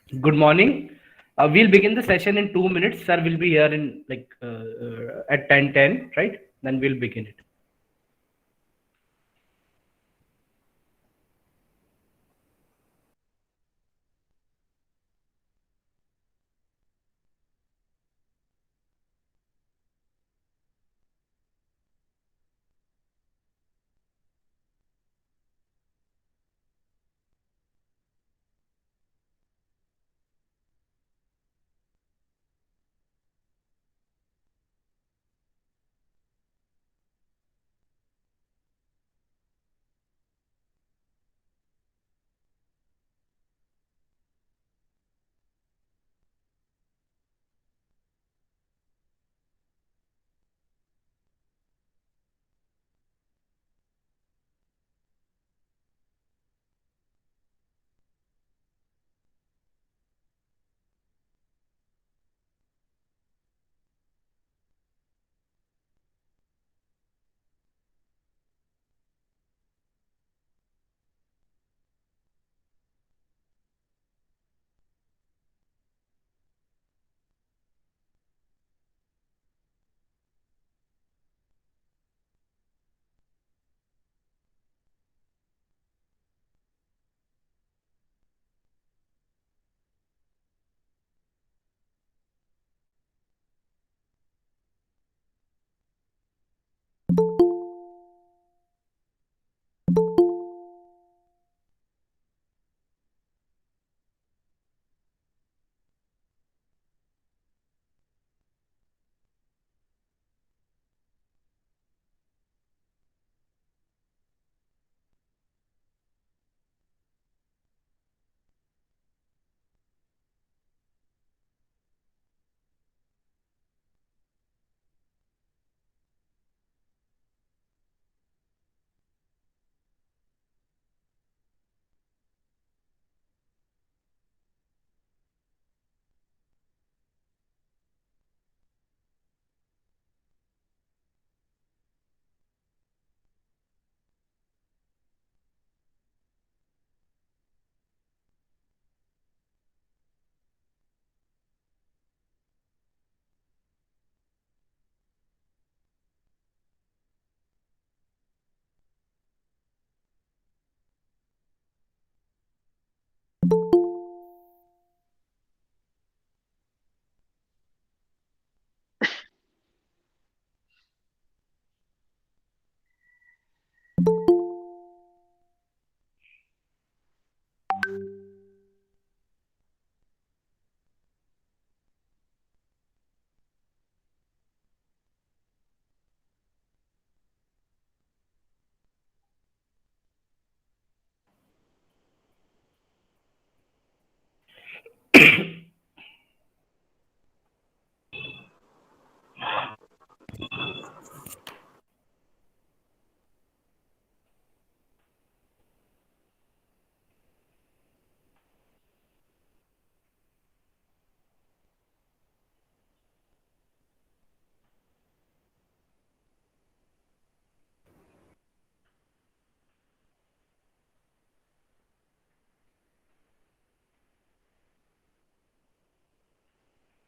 Good morning. We'll begin the session in 2 minutes. Sir will be here in at 10:10, right? Then we'll begin it.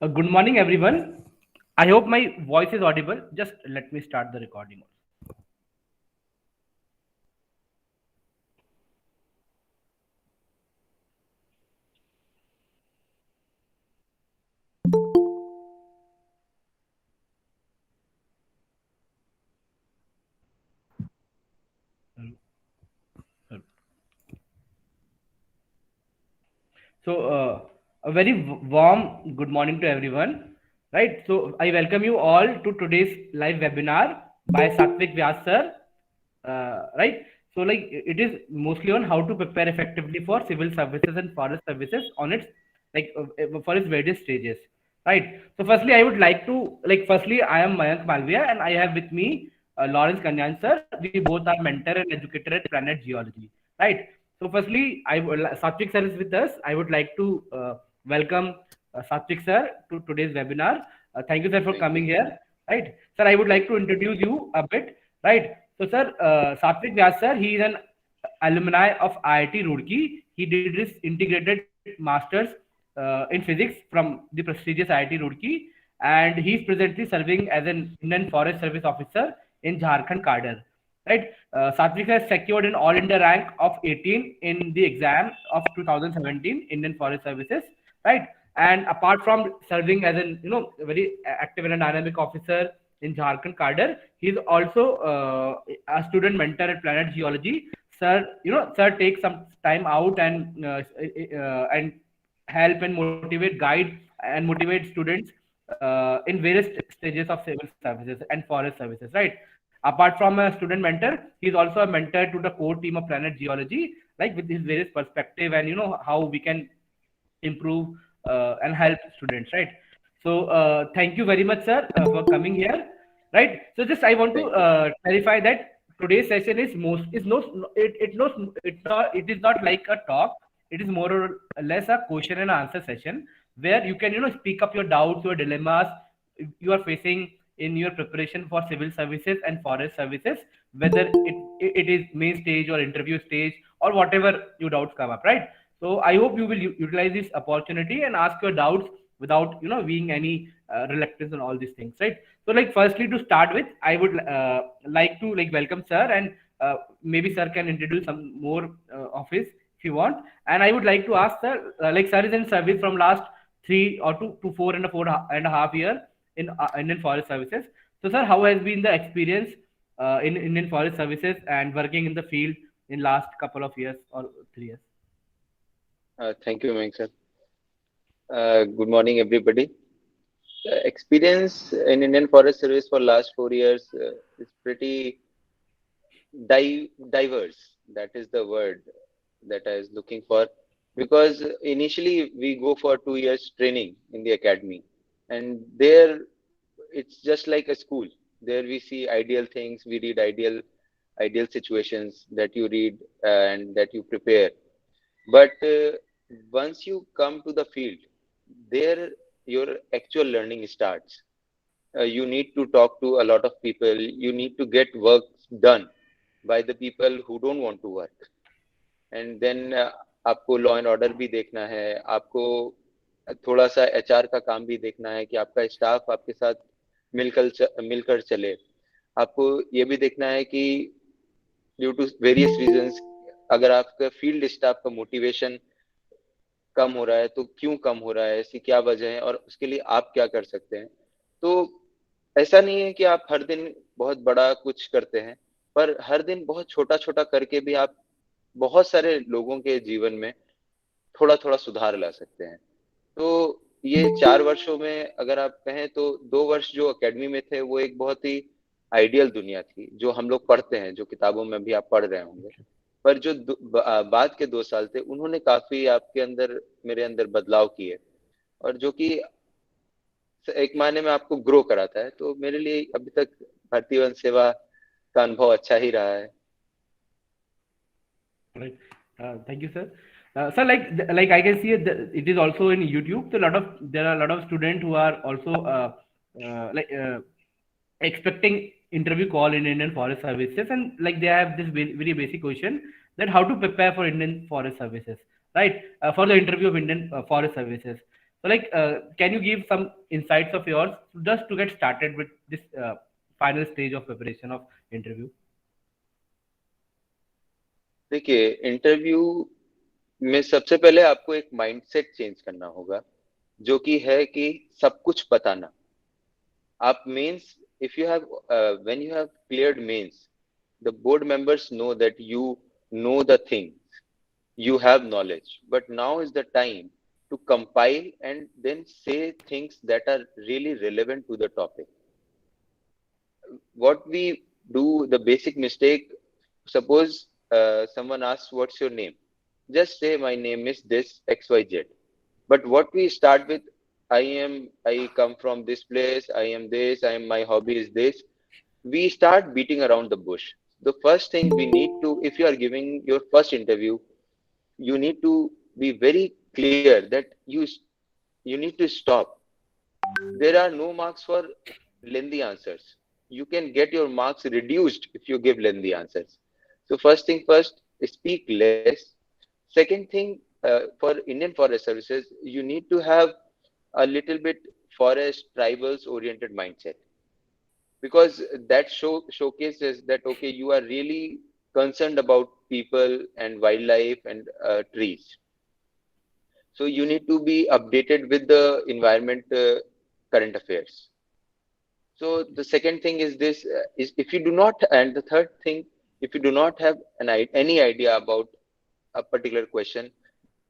Good morning, everyone. I hope my voice is audible. Just let me start the recording. So, a very warm good morning to everyone. Right. So, I welcome you all to today's live webinar by Satwik Vyas sir. Right. So, like it is mostly on how to prepare effectively for civil services and forest services on its for its various stages. Right. So, firstly, I would like to firstly, I am Mayank Malviya and I have with me Lawrence Kanyan sir. We both are mentor and educator at Planet Geology. Right. So, firstly, Satwik sir is with us. I would like to welcome Satwik sir to today's webinar. Thank you, sir, for coming here. Right, sir. I would like to introduce you a bit. Right. So, sir, Satwik Vyas sir, he is an alumni of IIT Roorkee. He did his integrated masters in physics from the prestigious IIT Roorkee, and he's presently serving as an Indian Forest Service officer in Jharkhand cadre. Right, Satwik has secured an All India rank of 18 in the exam of 2017 Indian Forest Services. Right, and apart from serving as an very active and dynamic officer in Jharkhand cadre, he's also a student mentor at Planet Geology. Sir takes some time out and help and motivate, guide and motivate students in various stages of civil services and forest services, right? Apart from a student mentor, he's also a mentor to the core team of Planet Geology, like with his various perspective and how we can improve and help students, right? So thank you very much, sir, for coming here, right? So just I want to Thank you. clarify that today's session is no it is not like a talk. It is more or less a question and answer session where you can speak up your doubts, your dilemmas you are facing in your preparation for civil services and forest services, whether it is main stage or interview stage or whatever your doubts come up, right? So I hope you will utilize this opportunity and ask your doubts without being any reluctance on all these things, right? So like firstly to start with, I would like to like welcome sir, and maybe sir can introduce some more of his if you want. And I would like to ask sir, like sir is in service from last 3 or 4 and a half year in Indian Forest Services. So sir, how has been the experience in Indian Forest Services and working in the field in last couple of years or 3 years? Thank you, Meng sir. Good morning, everybody. Experience in Indian Forest Service for last 4 years is pretty diverse. That is the word that I was looking for. Because initially we go for 2 years training in the academy, and there it's just like a school. There we see ideal things, we read ideal situations that you read and that you prepare. But once you come to the field, there your actual learning starts. You need to talk to a lot of people. You need to get work done by the people who don't want to work. And then आपको law and order भी देखना है, आपको थोड़ा सा HR का काम भी देखना है कि आपका स्टाफ आपके साथ मिलकर चले. आपको ये भी देखना है कि ड्यू टू वेरियस रीजंस अगर आपका फील्ड स्टाफ का मोटिवेशन कम हो रहा है तो क्यों कम हो रहा है, इसकी क्या वजह है और उसके लिए आप क्या कर सकते हैं. तो ऐसा नहीं है कि आप हर दिन बहुत बड़ा कुछ करते हैं, पर हर दिन बहुत छोटा छोटा करके भी आप बहुत सारे लोगों के जीवन में थोड़ा थोड़ा सुधार ला सकते हैं. तो ये 4 वर्षों में अगर आप कहें तो 2 वर्ष जो एकेडमी में थे वो एक बहुत ही आइडियल दुनिया थी, जो हम लोग पढ़ते हैं, जो किताबों में भी आप पढ़ रहे होंगे. पर जो बाद के 2 साल थे उन्होंने काफी आपके अंदर मेरे अंदर बदलाव किए, और जो कि एक मायने में आपको ग्रो कराता है. तो मेरे लिए अभी तक भारतीय वन सेवा का अनुभव अच्छा ही रहा है. Right. Thank you, sir. Sir, like I can see it is also in YouTube. So there are a lot of students who are also expecting interview call in Indian Forest Services, and like they have this very basic question that how to prepare for Indian Forest Services, right? For the interview of Indian Forest Services. So like, can you give some insights of yours just to get started with this final stage of preparation of interview? देखिए, interview में सबसे पहले आपको एक mindset change करना होगा, जो कि है कि सब कुछ बताना. आप mains, if you have when you have cleared mains, the board members know that you know the things, you have knowledge, but now is the time to compile and then say things that are really relevant to the topic. What we do, the basic mistake, suppose someone asks what's your name, just say my name is this XYZ. But what we start with, I come from this place, I am this, my hobby is this. We start beating around the bush. The first thing we need to, if you are giving your first interview, you need to be very clear that you need to stop. There are no marks for lengthy answers. You can get your marks reduced if you give lengthy answers. So first thing first, speak less. Second thing, for Indian Forest Services, you need to have a little bit forest tribals oriented mindset, because that showcases that okay, you are really concerned about people and wildlife and trees. So you need to be updated with the environment, current affairs. So the second thing is this, is if you do not, and the third thing, if you do not have any idea about a particular question,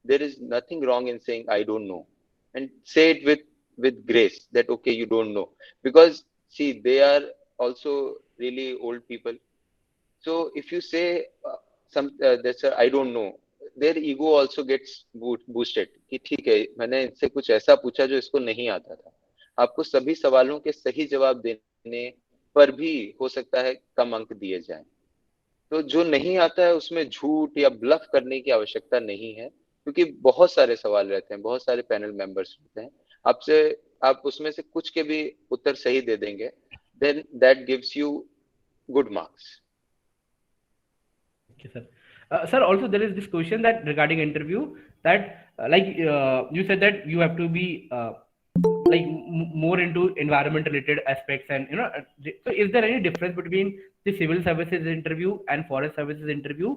there is nothing wrong in saying I don't know, and say it with grace that okay, you don't know, because see, they are also really old people. So if you say that's I don't know, their ego also gets boosted कि ठीक है, मैंने इनसे कुछ ऐसा पूछा जो इसको नहीं आता था. आपको सभी सवालों के सही जवाब देने पर भी हो सकता है कम अंक दिए जाएं. तो जो नहीं आता है उसमें झूठ या ब्लफ करने की आवश्यकता नहीं है, क्योंकि बहुत सारे सवाल रहते हैं, बहुत सारे पैनल मेंबर्स होते हैं आपसे. आप उसमें से कुछ के भी उत्तर सही दे देंगे, then that gives you good marks. Okay, sir. Sir, also there is this question that regarding interview that you said that you have to be more into environment related aspects, and so is there any difference between the civil services interview and forest services interview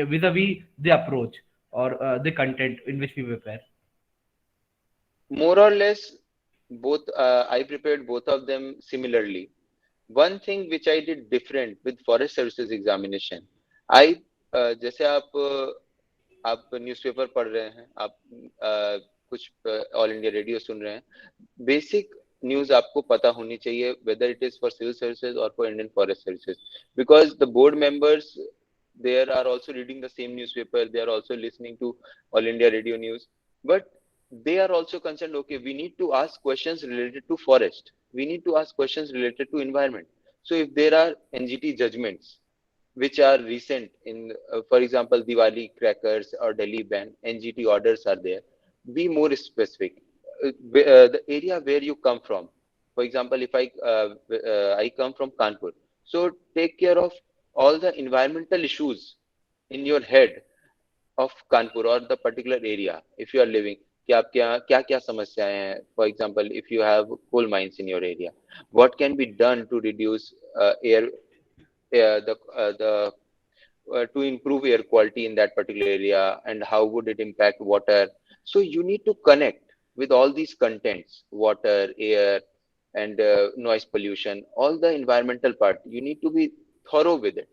vis-a-vis the approach or the content in which we prepare? More or less, both. I prepared both of them similarly. One thing which I did different with forest services examination, I जैसे आप newspaper पढ़ रहे हैं, आप कुछ all India radio सुन रहे हैं, basic news आपको पता होनी चाहिए, whether it is for civil services or for Indian Forest Services, because the board members there are also reading the same newspaper, they are also listening to all India radio news, but they are also concerned, okay, we need to ask questions related to forest, we need to ask questions related to environment. So if there are NGT judgments which are recent in, for example, Diwali crackers or Delhi ban, NGT orders are there, be more specific. The area where you come from, for example, if I come from Kanpur, so take care of all the environmental issues in your head of Kanpur or the particular area if you are living. कि आपके यहाँ क्या क्या समस्याएं हैं, for example, if you have coal mines in your area, what can be done to reduce the to improve air quality in that particular area, and how would it impact water. So you need to connect with all these contents, water, air, and noise pollution, all the environmental part. You need to be thorough with it.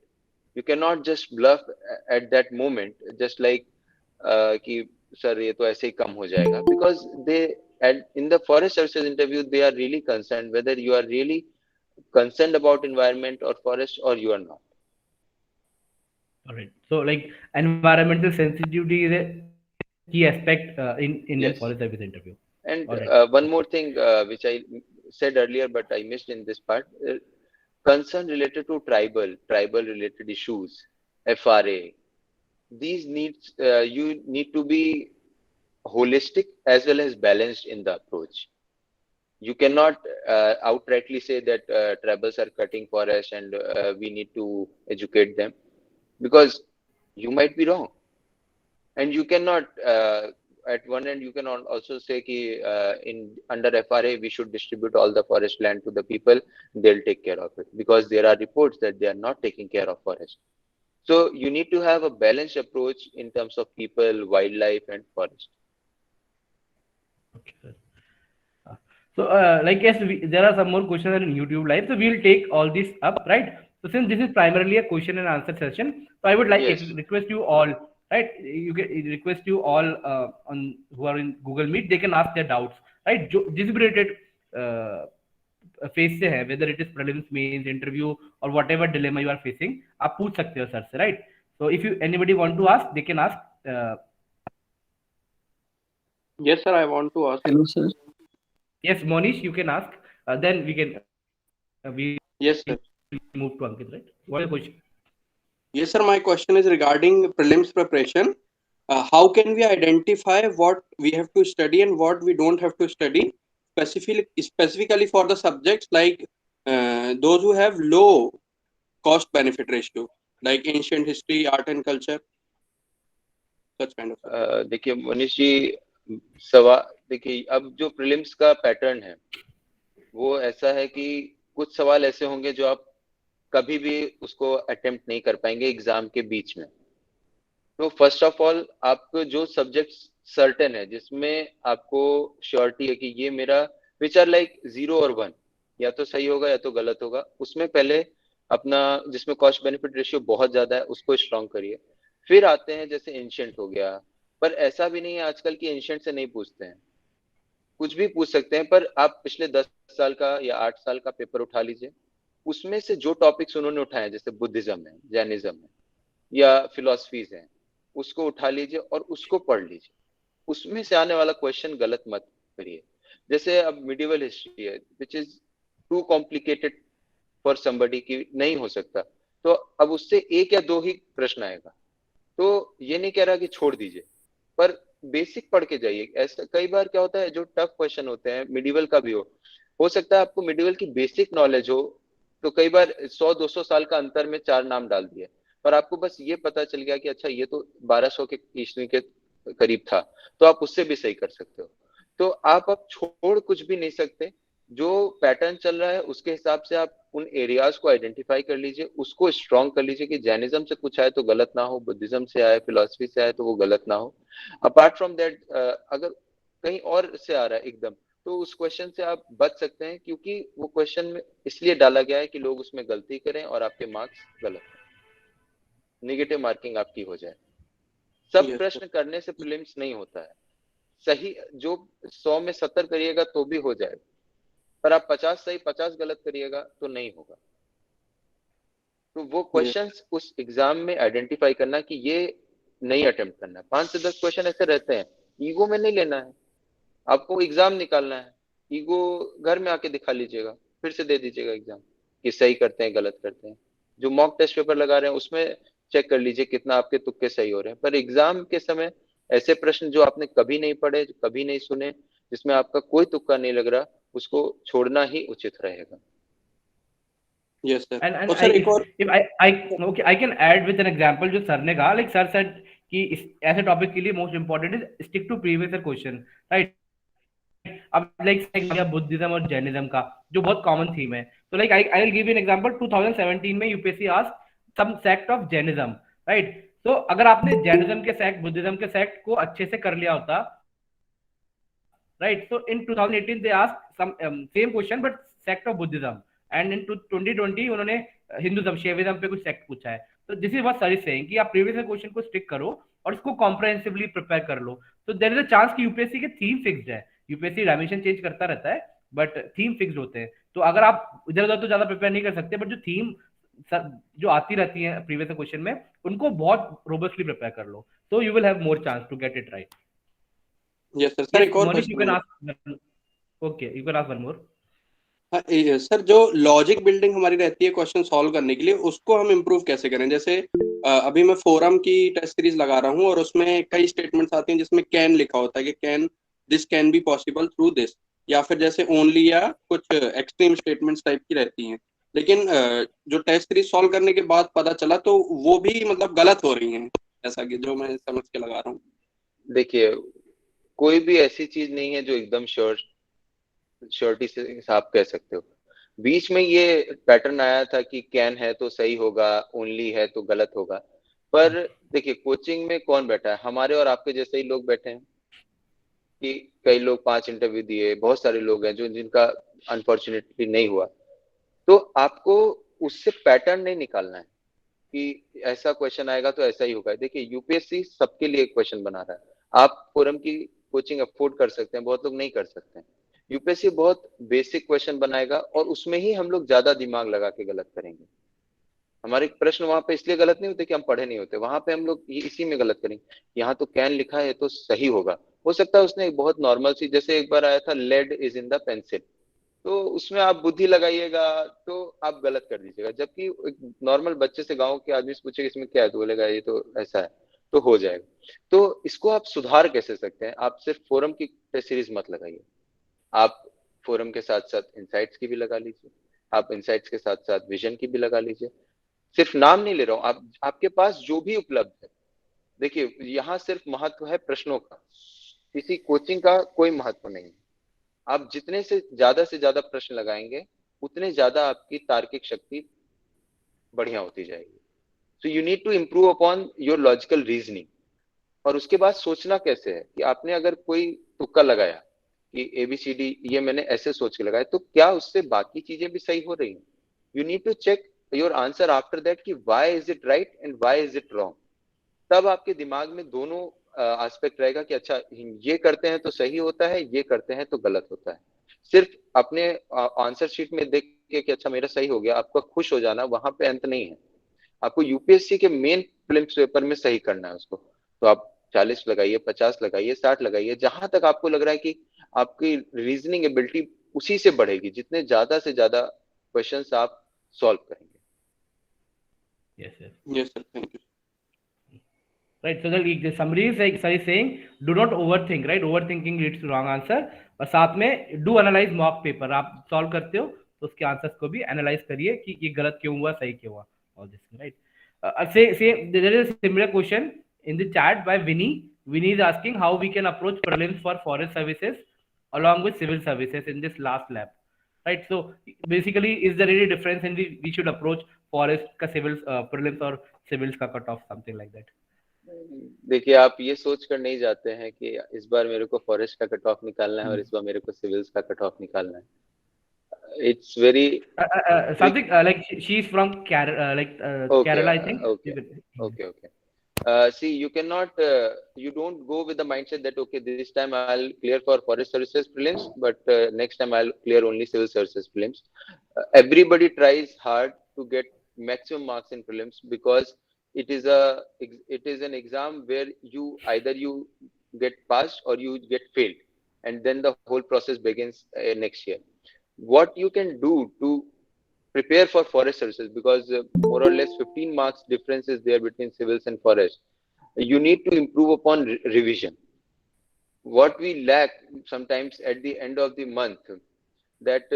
You cannot just bluff at that moment, just like कि sir ये तो ऐसे ही कम हो जाएगा, because they, and in the forest services interview, they are really concerned whether you are really concerned about environment or forest or you are not. All right. So like environmental sensitivity is a key aspect in Indian Forest Service Yes. interview. All right. And one more thing which I said earlier, but I missed in this part, concern related to tribal related issues, FRA. These needs, you need to be holistic as well as balanced in the approach. You cannot outrightly say that tribals are cutting forest and we need to educate them, because you might be wrong. And you cannot, at one end, you can also say ki, in under FRA, we should distribute all the forest land to the people, they'll take care of it, because there are reports that they are not taking care of forest. So you need to have a balanced approach in terms of people, wildlife, and forest. Okay, sir. So, like, yes, there are some more questions in YouTube Live. So, we'll take all this up, right? So, since this is primarily a question and answer session, so I would like Yes. request you all, right? You get request you all on who are in Google Meet, they can ask their doubts, right? जिस भी related face से है, whether it is prelims, mains, interview, or whatever dilemma you are facing, आप पूछ सकते हो sir से, right? So, if you anybody want to ask, they can ask. Yes, sir, I want to ask. Hello, sir. Yes, Monish, you can ask. Then we can we Yes, sir. move to Ankit, right? What is the question? Yes, sir, my question is regarding prelims preparation. How can we identify what we have to study and what we don't have to study, specifically for the subjects like those who have low cost benefit ratio, like ancient history, art and culture? such kind of subjects? देखिए मनीष जी, देखिए अब जो prelims का pattern है वो ऐसा है कि कुछ सवाल ऐसे होंगे जो आप कभी भी उसको अटेम्प्ट नहीं कर पाएंगे एग्जाम के बीच में। तो फर्स्ट ऑफ ऑल आपको जो सब्जेक्ट सर्टेन है, जिसमें आपको श्योरिटी है कि ये मेरा विच आर लाइक 0 और 1, या तो सही होगा या तो गलत होगा, उसमें पहले अपना, जिसमें कॉस्ट बेनिफिट रेशियो बहुत ज्यादा है, उसको स्ट्रॉन्ग करिए। फिर आते हैं जैसे एंशिएंट हो गया, पर ऐसा भी नहीं है आजकल की एंशिएंट से नहीं पूछते हैं, कुछ भी पूछ सकते हैं, पर आप पिछले 10 साल का या 8 साल का पेपर उठा लीजिए, उसमें से जो टॉपिक्स उन्होंने उठाए, जैसे बुद्धिज्म है, जैनिज्म है, या फिलोसफीज हैं, उसको उठा लीजिए और उसको पढ़ लीजिए। उसमें से आने वाला क्वेश्चन गलत मत करिए। जैसे अब मिडिवल हिस्ट्री है which is too complicated for somebody की नहीं हो सकता, तो अब उससे एक या दो ही प्रश्न आएगा। तो ये नहीं कह रहा कि छोड़ दीजिए, पर बेसिक पढ़ के जाइए। ऐसा कई बार क्या होता है, जो टफ क्वेश्चन होते हैं मिडिवल का भी हो सकता है आपको मिडिवल की बेसिक नॉलेज हो, तो कई बार 100-200 साल का अंतर में 4 नाम डाल दिए, पर आपको बस ये पता चल गया कि अच्छा ये तो 1200 के ईस्वी के करीब था, तो आप उससे भी सही कर सकते हो। तो आप अब छोड़ कुछ भी नहीं सकते, जो पैटर्न चल रहा है उसके हिसाब से आप उन एरियाज को आइडेंटिफाई कर लीजिए, उसको स्ट्रॉन्ग कर लीजिए कि जैनिज्म से कुछ आए तो गलत ना हो, बुद्धिज्म से आए, फिलोसफी से आए तो वो गलत ना हो। अपार्ट फ्रॉम दैट अगर कहीं और से आ रहा है एकदम, तो उस क्वेश्चन से आप बच सकते हैं, क्योंकि वो क्वेश्चन में इसलिए डाला गया है कि लोग उसमें गलती करें और आपके मार्क्स गलत, नेगेटिव मार्किंग आपकी हो जाए। सब Yes, sir. प्रश्न करने से प्रीलिम्स नहीं होता है। सही जो 100 में 70 करिएगा तो भी हो जाएगा, पर आप 50 सही 50 गलत करिएगा तो नहीं होगा। तो वो Yes. क्वेश्चंस उस एग्जाम में आइडेंटिफाई करना कि ये नहीं अटेम्प्ट करना है। 5 से 10 क्वेश्चन ऐसे रहते हैं, ईगो में नहीं लेना है, आपको एग्जाम निकालना है। ईगो घर में आके दिखा लीजिएगा, फिर से दे दीजिएगा एग्जाम कि सही करते हैं गलत करते हैं। जो मॉक टेस्ट पेपर लगा रहे हैं उसमें चेक कर लीजिए कितना आपके तुक्के सही हो रहे हैं, पर एग्जाम के समय ऐसे प्रश्न जो आपने कभी नहीं पढ़े, जो कभी नहीं सुने, जिसमें आपका कोई तुक्का नहीं लग रहा, उसको छोड़ना ही उचित रहेगा। Yes, sir. And और I सर एक और if I okay, I can add with an example जो सर ने कहा, like सर said कि इस ऐसे टॉपिक के लिए most important is stick to previous year question, right. अब लाइक बुद्धिज्म और जैनिज्म का जो बहुत कॉमन थीम है, तो like I will give you an example. 2017 में UPSC asked some sect of Jainism, right. तो अगर आपने जैनिज्म के सेक्ट, बुद्धिज्म के सेक्ट को अच्छे से कर लिया होता, right? So in 2018 they asked some same question but sect of Buddhism, and in 2020 उन्होंने हिंदुज्म, शैविज्म पे कुछ सेक्ट पूछा है। तो this is what sir is saying कि आप प्रीवियस क्वेश्चन को स्टिक करो और इसको कॉम्प्रहेंसिवली प्रिपेयर कर लो, तो देयर इज अ चांस कि यूपीएससी के थीम फिक्स्ड है। यूपीएससी डायमेंशन चेंज करता रहता है बट थीम फिक्स्ड होते हैं, तो अगर आप इधर उधर तो ज्यादा प्रिपेयर नहीं कर सकते, बट जो थीम जो आती रहती है प्रीवियस क्वेश्चन में, उनको बहुत रोबस्टली प्रिपेयर कर लो, तो you will have more chance to get it right. Yes sir, sir Yes, एक और Monish, you क्वेश्चन can है। ask. Okay, you can ask one more. हाँ, सर जो लॉजिक बिल्डिंग हमारी रहती है क्वेश्चन सॉल्व करने के लिए, उसको हम इम्प्रूव कैसे करें? जैसे अभी मैं फोरम की टेस्ट सीरीज लगा रहा हूँ और उसमें कई स्टेटमेंट्स आती हैं जिसमें कैन लिखा होता है कि can be possible through this, या फिर जैसे ओनली या कुछ एक्सट्रीम स्टेटमेंट्स टाइप की रहती हैं। लेकिन जो टेस्ट सीरीज सॉल्व करने के बाद पता चला तो वो भी मतलब गलत हो रही हैं, जैसा कि जो मैं समझ के लगा रहा हूँ। देखिए कोई भी ऐसी चीज नहीं है जो एकदम श्योरिटी से आप कह सकते हो। बीच में ये पैटर्न आया था कि कैन है तो सही होगा, ओनली है तो गलत होगा, पर देखिए कोचिंग में कौन बैठा है, हमारे और आपके जैसे ही लोग बैठे हैं कि कई लोग 5 इंटरव्यू दिए, बहुत सारे लोग हैं जो जिनका अनफॉर्चुनेटली नहीं हुआ। तो आपको उससे पैटर्न नहीं निकालना है कि ऐसा क्वेश्चन आएगा तो ऐसा ही होगा। देखिए यूपीएससी सबके लिए क्वेश्चन बना रहा है, आप फोरम की कोचिंग अफोर्ड कर सकते हैं, बहुत लोग नहीं कर सकते हैं। यूपीएससी बहुत बेसिक क्वेश्चन बनाएगा और उसमें ही हम लोग ज्यादा दिमाग लगा के गलत करेंगे। हमारे प्रश्न वहां पे इसलिए गलत नहीं होते कि हम पढ़े नहीं होते, वहां पे हम लोग इसी में गलत करेंगे। यहाँ तो कैन लिखा है तो सही होगा, हो सकता है उसने एक बहुत नॉर्मल सी, जैसे एक बार आया था lead is in the pencil, तो उसमें आप बुद्धि लगाइएगा तो आप गलत कर दीजिएगा। जबकि एक नॉर्मल बच्चे से, गांव के आदमी से पूछेगा इसमें क्या है, तो बोलेगा ये तो ऐसा है, तो हो जाएगा। तो इसको आप सुधार कैसे सकते हैं? आप सिर्फ फोरम की टेस्ट सीरीज मत लगाइए, आप फोरम के साथ साथ इनसाइट्स की भी लगा लीजिए, आप इनसाइट्स के साथ साथ विजन की भी लगा लीजिए। सिर्फ नाम नहीं ले रहा हूं, आप आपके पास जो भी उपलब्ध है देखिए यहाँ सिर्फ महत्व है प्रश्नों का, किसी कोचिंग का कोई महत्व नहीं। आप जितने से ज्यादा प्रश्न लगाएंगे उतने ज्यादा आपकी तार्किक शक्ति बढ़िया होती जाएगी। So you need to improve upon your logical reasoning. और उसके बाद सोचना कैसे है कि आपने अगर कोई तुक्का लगाया कि ABCD ये मैंने ऐसे सोच के लगाया, तो क्या उससे बाकी चीजें भी सही हो रही हैं? You need to check your answer after that कि why is it right and why is it wrong. तब आपके दिमाग में दोनों एस्पेक्ट रहेगा कि अच्छा ये करते हैं तो सही होता है, ये करते हैं तो गलत होता है। सिर्फ अपने आंसर शीट में देख के कि अच्छा मेरा सही हो गया, आपका खुश हो जाना, वहां पे अंत नहीं है। आपको यूपीएससी के मेन प्रीलिम्स पेपर में सही करना है उसको। तो आप 40 लगाइए, 50 लगाइए, 60 लगाइए, जहां तक आपको लग रहा है कि आपकी रीजनिंग एबिलिटी उसी से बढ़ेगी जितने ज्यादा से ज्यादा क्वेश्चंस आप सॉल्व करेंगे। Yes, sir. Thank you. Right, so the summary is like sir is saying, do not overthink, right? Overthinking leads to wrong answer. और साथ में do analyze mock paper, आप solve करते हो तो उसके आंसर्स को भी एनालाइज करिए कि ये गलत क्यों हुआ, सही क्यों हुआ, all this, right? Say there is a similar question in the chat by Vinny. Vinny is asking how we can approach prelims for forest services along with civil services in this last lab, right? So basically, is there any difference in we should approach forest का civil prelims or civils का cut off, something like that? देखिए आप ये सोच कर नहीं जाते हैं कि इस बार मेरे को फॉरेस्ट का कट ऑफ निकालना है और इस बार मेरे को सिविल्स का कट ऑफ निकालना है। It's very something like she's from okay, Kerala, I think. okay. See, you cannot, you don't go with the mindset that okay, this time I'll clear for forest services prelims, but next time I'll clear only civil services prelims. Everybody tries hard to get maximum marks in prelims because it is an exam where you either you get passed or you get failed, and then the whole process begins next year. What you can do to prepare for forest services, because more or less 15 marks difference is there between civils and forest. You need to improve upon revision. What we lack sometimes at the end of the month, that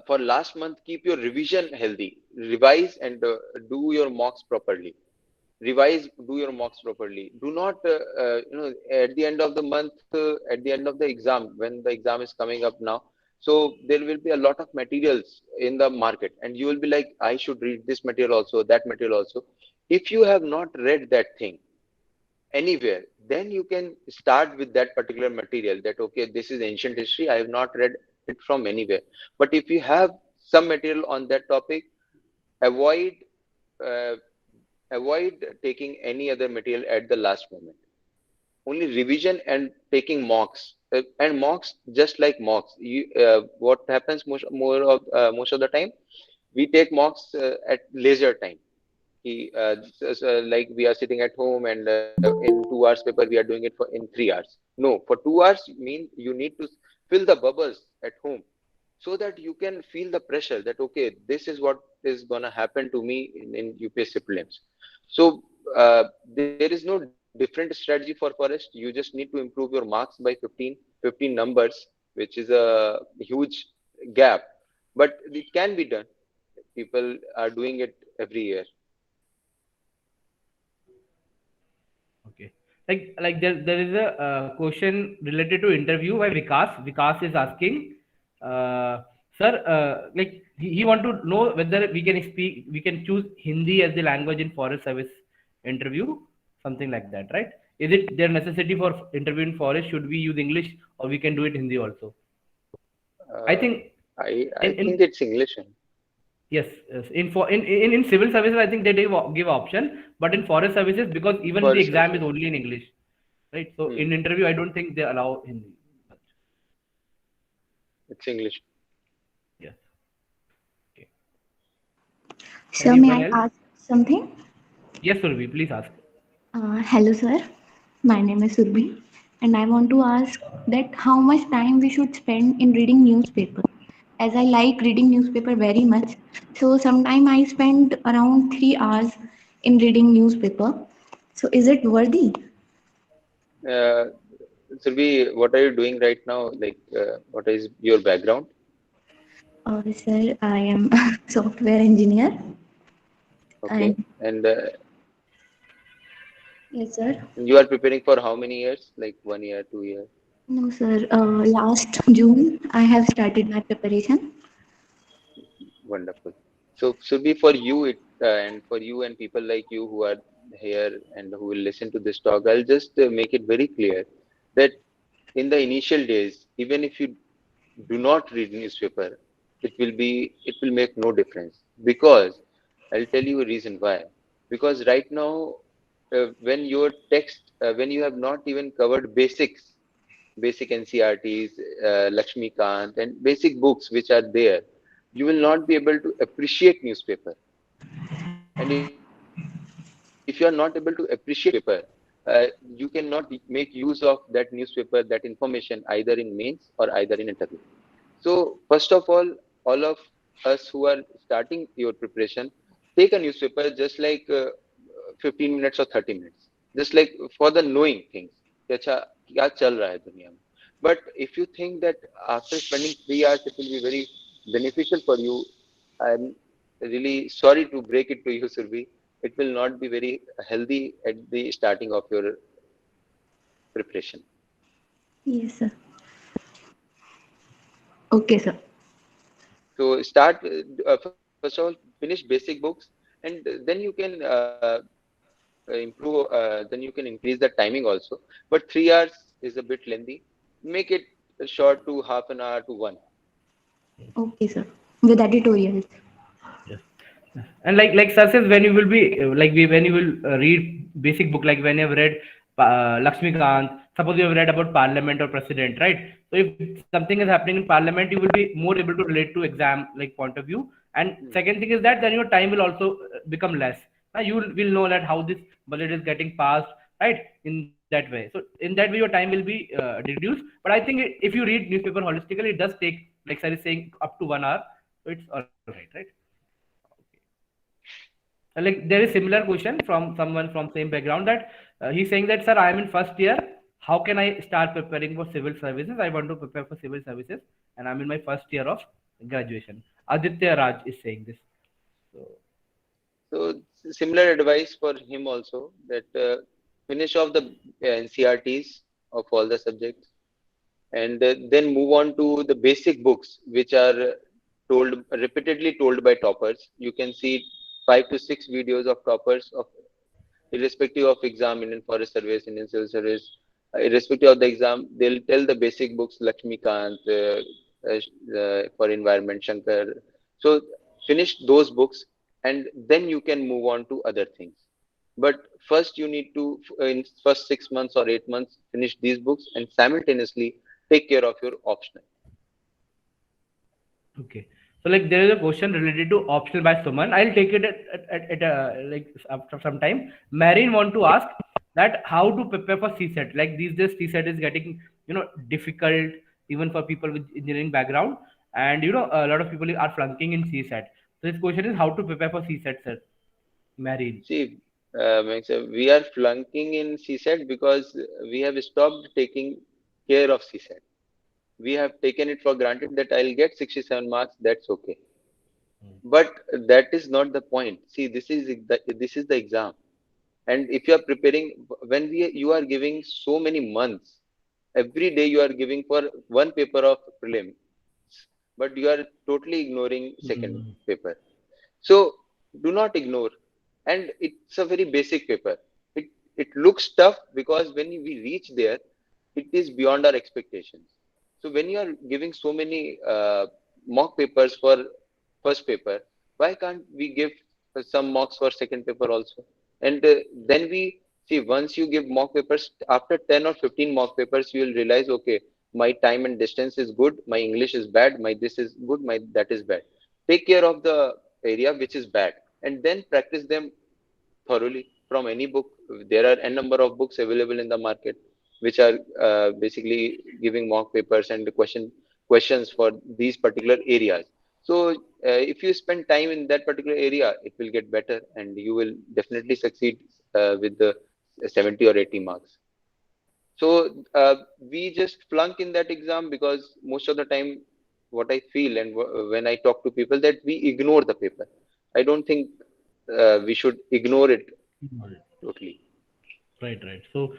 for last month, keep your revision healthy, revise and do your mocks properly. Revise, do your mocks properly. Do not at the end of the month, at the end of the exam, when the exam is coming up now, so there will be a lot of materials in the market and you will be like, I should read this material also, that material also. If you have not read that thing anywhere, then you can start with that particular material, that okay, this is ancient history, I have not read it from anywhere. But if you have some material on that topic, avoid uh, avoid taking any other material at the last moment. Only revision and taking mocks. And mocks, just like mocks, what happens most of the time, we take mocks at leisure time. Like we are sitting at home and in 2 hours paper we are doing it in 3 hours. No, for 2 hours mean you need to fill the bubbles at home, so that you can feel the pressure that okay, this is what is gonna happen to me in UPSC prelims. So there is no different strategy for forest. You just need to improve your marks by 15 numbers, which is a huge gap, but it can be done. People are doing it every year. Okay. Like there is a question related to interview by Vikas. Vikas is asking, sir, like he want to know whether we can choose Hindi as the language in forest service interview, something like that, right? Is it their necessity for interview in forest? Should we use English or we can do it Hindi also? I think I think it's English. yes, yes. In civil services, I think they give option, but in forest services, because even the Forest exam is services. only in English, right? So in interview, I don't think they allow Hindi. It's English. Yes. Okay. Sir, Anyone may I else? ask something? Yes, Survi, please ask. Hello, sir. My name is Surbhi, and I want to ask that how much time we should spend in reading newspaper. As I like reading newspaper very much, so sometime I spend around 3 hours in reading newspaper. So is it worthy? Uh, Surbi, what are you doing right now? Like, what is your background? Sir, I am software engineer. Okay. And And Yes, sir. And you are preparing for how many years? Like 1 year, 2 years? No, sir. Last June, I have started my preparation. Wonderful. So, Surbi, for you, and for you and people like you who are here and who will listen to this talk, I'll just make it very clear that in the initial days, even if you do not read newspaper, it will make no difference, because I'll tell you a reason why. Because right now, when your text, when you have not even covered basics, basic NCRTs, Lakshmikant, and basic books which are there, you will not be able to appreciate newspaper. And if you are not able to appreciate newspaper, you cannot make use of that newspaper, that information, either in mains or either in interview. So, first of all of us who are starting your preparation, take a newspaper just like 15 minutes or 30 minutes, just like for the knowing things. कि अच्छा क्या चल रहा है दुनिया में. But if you think that after spending 3 hours it will be very beneficial for you, I'm really sorry to break it to you, Surbi. It will not be very healthy at the starting of your preparation. Yes, sir. Okay, sir. So start first of all, finish basic books, and then you can improve. Then you can increase the timing also. But 3 hours is a bit lengthy. Make it short to half an hour to one. Okay, sir. With editorials. Yes. And like sir says, when you will be when you will read basic book, like when you have read Lakshmikant, suppose you have read about parliament or president, right? So if something is happening in parliament, you will be more able to relate to exam like point of view. And Hmm. second thing is that then your time will also become less. You will know that how this budget is getting passed, right? In that way. So in that way, your time will be reduced. But I think if you read newspaper holistically, it does take, like sir is saying, up to 1 hour. So it's all right, right? Like there is similar question from someone from same background, that he's saying that, sir, I am in first year, how can I start preparing for civil services? I want to prepare for civil services and I'm in my first year of graduation. Aditya Raj is saying this. So So similar advice for him also, that finish off the NCRTs of all the subjects, and then move on to the basic books which are told repeatedly told by toppers. You can see 5 to 6 videos of toppers of irrespective of exam, Indian Forest Service, Indian Civil Service, irrespective of the exam, they'll tell the basic books, Lakshmikant, for environment, Shankar. So finish those books, and then you can move on to other things. But first, you need to, in first 6 months or 8 months, finish these books and simultaneously take care of your optional. okay. So like there is a question related to optional by Suman. I'll take it like after some time. Marine want to ask that how to prepare for CSET. Like these days CSET is getting difficult even for people with engineering background, and a lot of people are flunking in CSET. So this question is how to prepare for CSET, sir. Marine. See, Max, we are flunking in CSET because we have stopped taking care of CSET. We have taken it for granted that I'll get 67 marks, that's okay. But that is not the point. See, this is the exam. And if you are preparing, when you are giving so many months, every day you are giving for one paper of prelim, but you are totally ignoring second Mm. paper. So do not ignore. And it's a very basic paper. It it looks tough because when we reach there, it is beyond our expectations. So when you are giving so many mock papers for first paper, why can't we give some mocks for second paper also? And then we see, once you give mock papers, after 10 or 15 mock papers, you will realize, okay, my time and distance is good, my English is bad, my this is good, my that is bad. Take care of the area which is bad, and then practice them thoroughly from any book. There are n number of books available in the market which are basically giving mock papers and questions for these particular areas. So if you spend time in that particular area, it will get better and you will definitely succeed with the 70 or 80 marks. So we just flunk in that exam because most of the time, what I feel and when I talk to people, that we ignore the paper. I don't think we should ignore it totally. Right, right. So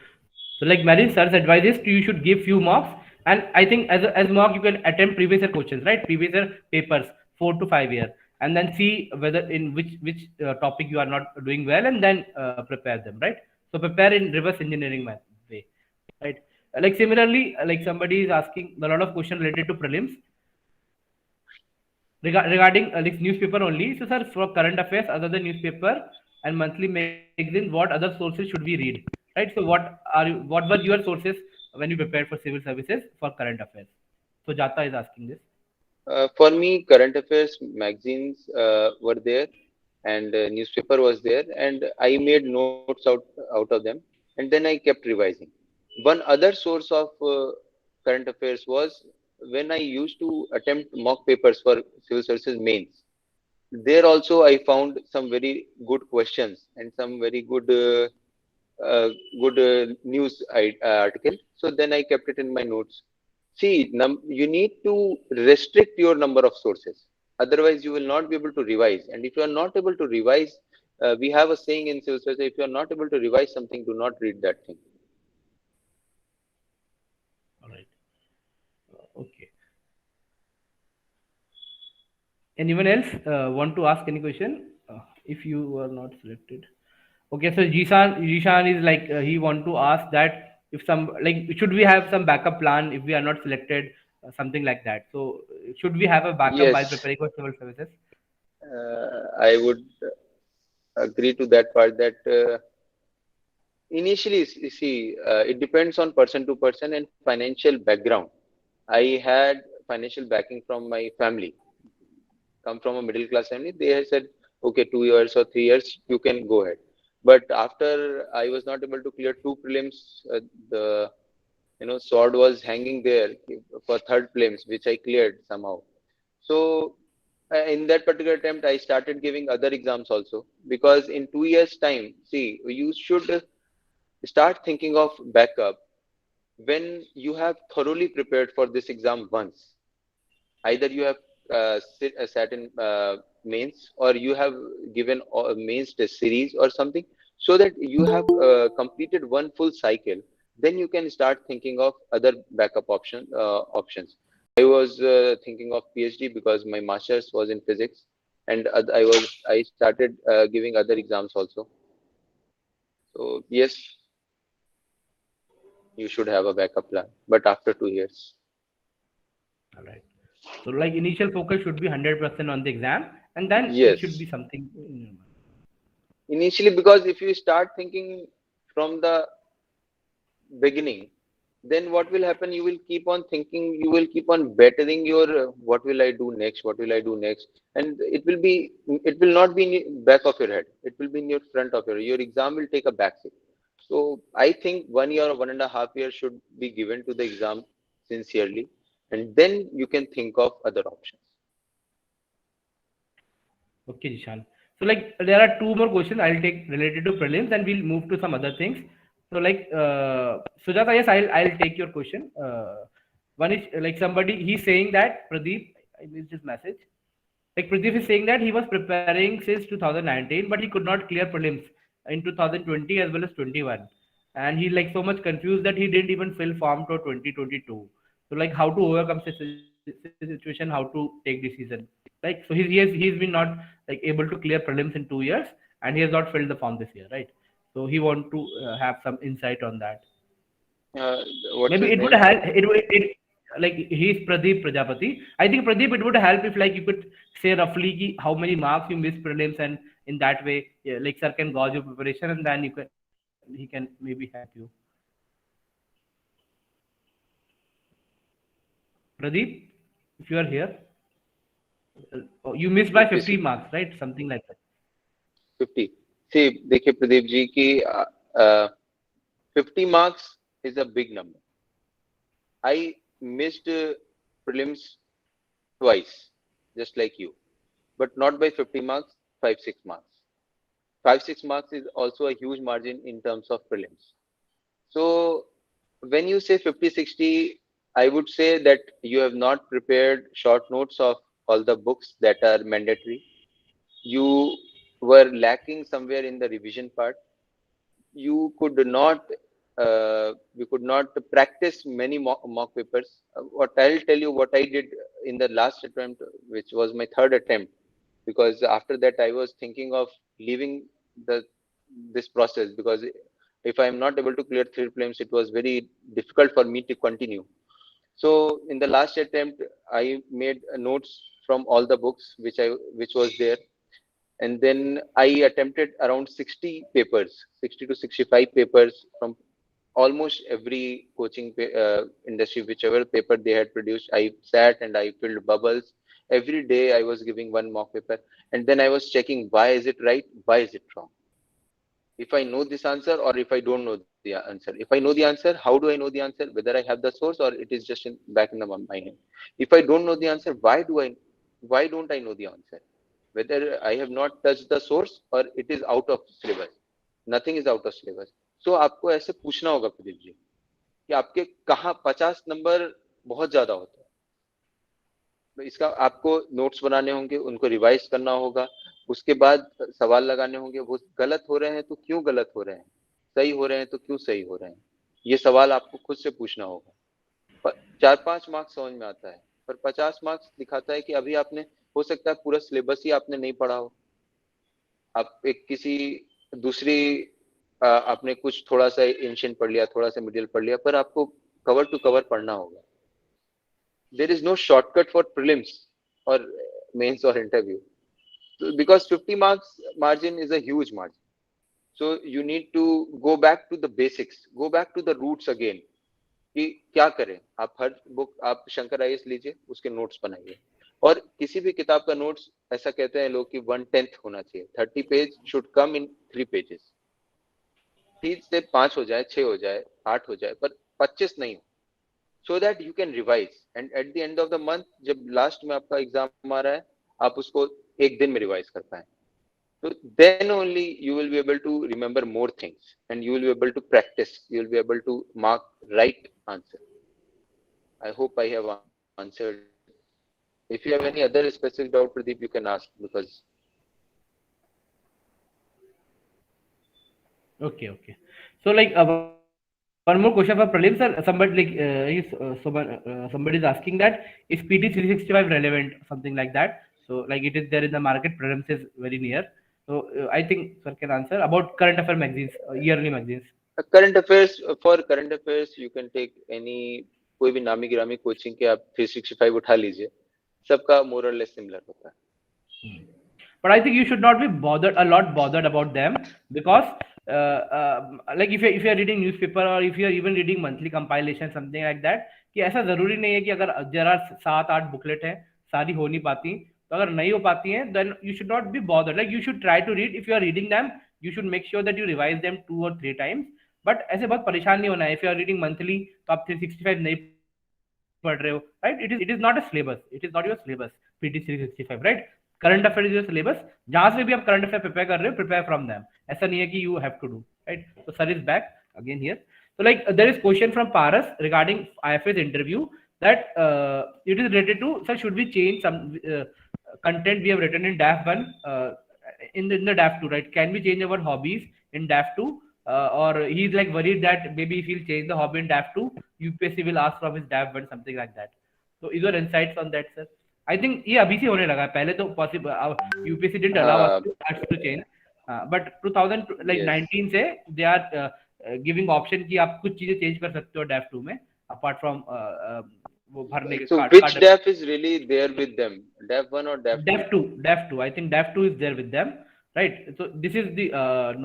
like Marin sir's advice is you should give few marks, and I think as mark you can attempt previous year questions, right? Previous year papers, 4 to 5 year, and then see whether in which topic you are not doing well, and then prepare them, right? So prepare in reverse engineering way, right? Like similarly, like somebody is asking a lot of questions related to prelims regarding like newspaper only. So, sir, for current affairs, other than newspaper and monthly magazine, what other sources should we read? Right. So, what were your sources when you prepared for civil services for current affairs? So, Jata is asking this. For me, current affairs magazines were there, and newspaper was there, and I made notes out of them, and then I kept revising. One other source of current affairs was when I used to attempt mock papers for civil services mains. There also I found some very good questions and some very uh, good news article. So then I kept it in my notes. See, you need to restrict your number of sources. Otherwise, you will not be able to revise. And if you are not able to revise, we have a saying in civil service: if you are not able to revise something, do not read that thing. All right. Okay. Anyone else want to ask any question? If you are not selected. Okay, so Jishan is like he want to ask that if some like should we have some backup plan if we are not selected, something like that. So should we have a backup while Yes, preparing for civil services? I would agree to that part that initially, see, it depends on person to person and financial background. I had financial backing from my family, come from a middle class family. They had said, okay, 2 years or 3 years, you can go ahead. But after I was not able to clear two prelims, the sword was hanging there for third prelims, which I cleared somehow. So in that particular attempt, I started giving other exams also, because in 2 years' time, see, you should start thinking of backup when you have thoroughly prepared for this exam once. Either you have sat in mains, or you have given a mains test series or something, so that you have completed one full cycle. Then you can start thinking of other backup options. I was thinking of PhD because my master's was in physics, and I started giving other exams also. So yes, you should have a backup plan, but after 2 years. All right. So like initial focus should be 100% on the exam, and then it should be Yes, something in your mind. initially, because if you start thinking from the beginning, then what will happen? You will keep on thinking, you will keep on bettering your what will I do next, what will I do next, and it will not be in the back of your head, it will be in your front of your exam will take a back seat. So I think 1 year or 1.5 years should be given to the exam sincerely, and then you can think of other options. Okay, Jishan. So like there are two more questions I'll take related to prelims, and we'll move to some other things. So like Sujata, yes, I'll take your question. One is like somebody he's saying that Pradeep, I missed his message. Like Pradeep is saying that he was preparing since 2019, but he could not clear prelims in 2020 as well as 21, and he like so much confused that he didn't even fill form to 2022. So like how to overcome such situation, how to take decision. Like so he's been not like able to clear prelims in 2 years, and he has not filled the form this year, right? So he want to have some insight on that. uh, what's Maybe his it would name? help. Like he's Pradeep Prajapati. I think Pradeep, it would help if like you could say roughly how many marks you missed prelims, and in that way, yeah, like sir can gauge your preparation, and then he can maybe help you. Pradeep, if you are here, oh, you missed by 50 50 marks, right? Something like that. 50. See, देखिए प्रदीप जी की 50 marks is a big number. I missed prelims twice, just like you, but not by 50 marks, 5 6 marks. 5 6 marks is also a huge margin in terms of prelims. So when you say 50 60, I would say that you have not prepared short notes of all the books that are mandatory. You were lacking somewhere in the revision part. you could not we could not practice many mock papers. What I'll tell you what I did in the last attempt, which was my third attempt, because after that I was thinking of leaving the this process, because if I'm not able to clear 3 prelims, it was very difficult for me to continue. So in the last attempt, I made notes from all the books which was there, and then I attempted around 60 papers, 60 to 65 papers from almost every coaching industry, whichever paper they had produced. I sat and I filled bubbles. Every day I was giving one mock paper, and then I was checking why is it right, why is it wrong. If I know this answer or if I don't know the answer. If I know the answer, how do I know the answer? Whether I have the source or it is just in back in my mind. If I don't know the answer, why don't I know the answer? Whether I have not touched the source or it is out of syllabus. Nothing is out of syllabus. So आपको ऐसे पूछना होगा प्रदीप जी कि आपके कहाँ 50 number बहुत ज्यादा होता है, तो इसका आपको नोट्स बनाने होंगे, उनको रिवाइज करना होगा, उसके बाद सवाल लगाने होंगे, वो गलत हो रहे हैं तो क्यों गलत हो रहे हैं, सही हो रहे हैं तो क्यों सही हो रहे हैं, ये सवाल आपको खुद से पूछना होगा। 4-5 मार्क्स समझ में आता है, पर 50 मार्क्स दिखाता है कि अभी आपने हो सकता है पूरा सिलेबस ही आपने नहीं पढ़ा हो, आप एक किसी दूसरी आपने कुछ थोड़ा सा एंशिएंट पढ़ लिया, थोड़ा सा मिडिल पढ़ लिया, पर आपको कवर टू कवर पढ़ना होगा। There is no shortcut for prelims or mains or interview, so because 50 marks margin is a huge margin. So you need to go back to the basics, go back to the roots again कि क्या करें। आप हर book, आप Shankar IAS लीजिए, उसके notes बनाइए, और किसी भी किताब का नोट्स ऐसा कहते हैं लोग कि 1/10 होना चाहिए। 30 page should come in 3 pages. 3 से 5 हो जाए, 6 हो जाए, 8 हो जाए, पर 25 नहीं हो, so that you can revise, and at the end of the month जब लास्ट में आपका एग्जाम आ रहा है, आप उसको एक दिन में रिवाइज कर पाए, so then only you will be able to remember more things and you will be able to practice, you will be able to mark right answer. I hope I have answered. If you have any other specific doubt, Pradeep, you can ask, because okay. So like one more question for Pralim sir. Somebody is asking that is PT 365 relevant, something like that. So like it is there in the market, prelims is very near. So I think sir can answer about current affair magazines, yearly magazines. current affairs, for current affairs you can take any, कोई भी नामी गिरामी coaching के आप 365 उठा लीजिए, सबका more or less similar होता है। But I think you should not be bothered about them, because like if you are reading newspaper or if you are even reading monthly compilation, something like that, कि ऐसा जरूरी नहीं है कि अगर जरा 7-8 बुकलेट है सारी हो नहीं पाती, तो अगर नहीं हो पाती हैं then you should not be bothered. Like you should try to read. If you are reading them, you should make sure that you revise them 2 or 3 times. But ऐसे बहुत परेशान नहीं होना है। If you are reading monthly, तो आप 365 नहीं पढ़ रहे हो, right? It is not a syllabus. It is not your syllabus. PT 365, right? Current affair is your syllabus, जहां से भी आप करंट अफेयर प्रिपेयर कर रहे हो, प्रिपेयर फ्रॉम देम। ऐसा नहीं है कि you have to do, right? So sir is back again here. So like there is question from Paras regarding IFS interview, that it is related to, sir, should we change some content we have written in DAF 1 in the DAF 2, right? Can we change our hobbies in DAF 2, or he's like worried that maybe if he'll change the hobby in DAF 2, UPSC will ask from his DAF 1, something like that. So is your insights on that, sir? I think ये अभी से होने लगा है, पहले तो possible UPSC didn't allow us to change, but 2019 से they are giving option कि आप कुछ चीजें चेंज कर सकते हो DAF 2 में, अपार्ट फ्रॉम वो भरने के। So which DAF is really there with them, DAF 1 or DAF 2? DAF 2 I think DAF 2 is there with them, right? So this is the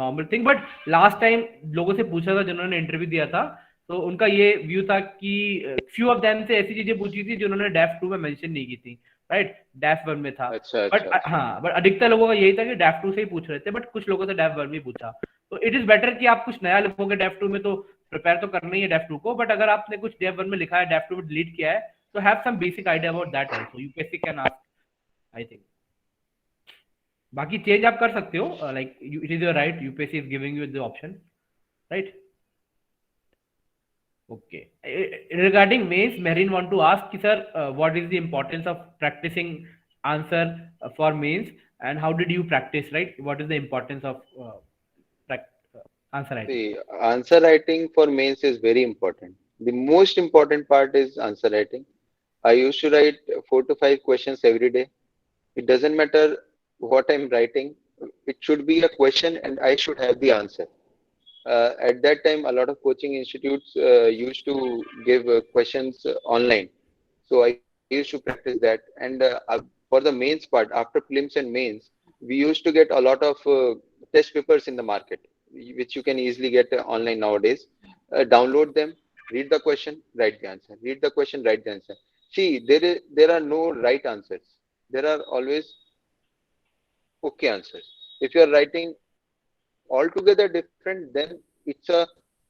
normal thing, but last time लोगों से पूछा था जिन्होंने interview दिया था, तो उनका ये व्यू था कि फ्यू ऑफ देम से ऐसी चीजें पूछी थी जिन्होंने DAF 2 में मेंशन नहीं की थी, राइट? DAF 1 में था। बट हाँ, बट अधिकतर लोगों का यही था कि DAF 2 से ही पूछ रहे थे, बट कुछ लोगों से DAF 1 में पूछा। तो इट इज बेटर कि आप कुछ नया लिखोगे DAF 2 में, तो प्रिपेयर तो करना ही है DAF 2 को, बट अगर आपने कुछ DAF 1 में लिखा है, DAF 2 में डिलीट किया है, तो have some basic idea about that also, UPSC can ask, I think. बाकी चेंज आप कर सकते हो, like it is your right, UPSC is giving you the option, right? Okay. Regarding mains, Merin want to ask, sir, what is the importance of practicing answer for mains, and how did you practice, right? What is the importance of answer writing? See, answer writing for mains is very important. The most important part is answer writing. I used to write 4 to 5 questions every day. It doesn't matter what I'm writing. It should be a question and I should have the answer. At that time, a lot of coaching institutes used to give questions online. So I used to practice that. And for the mains part, after prelims and mains, we used to get a lot of test papers in the market, which you can easily get online nowadays. Download them, read the question, write the answer. Read the question, write the answer. See, there are no right answers. There are always okay answers. If you are writing altogether different, then it's a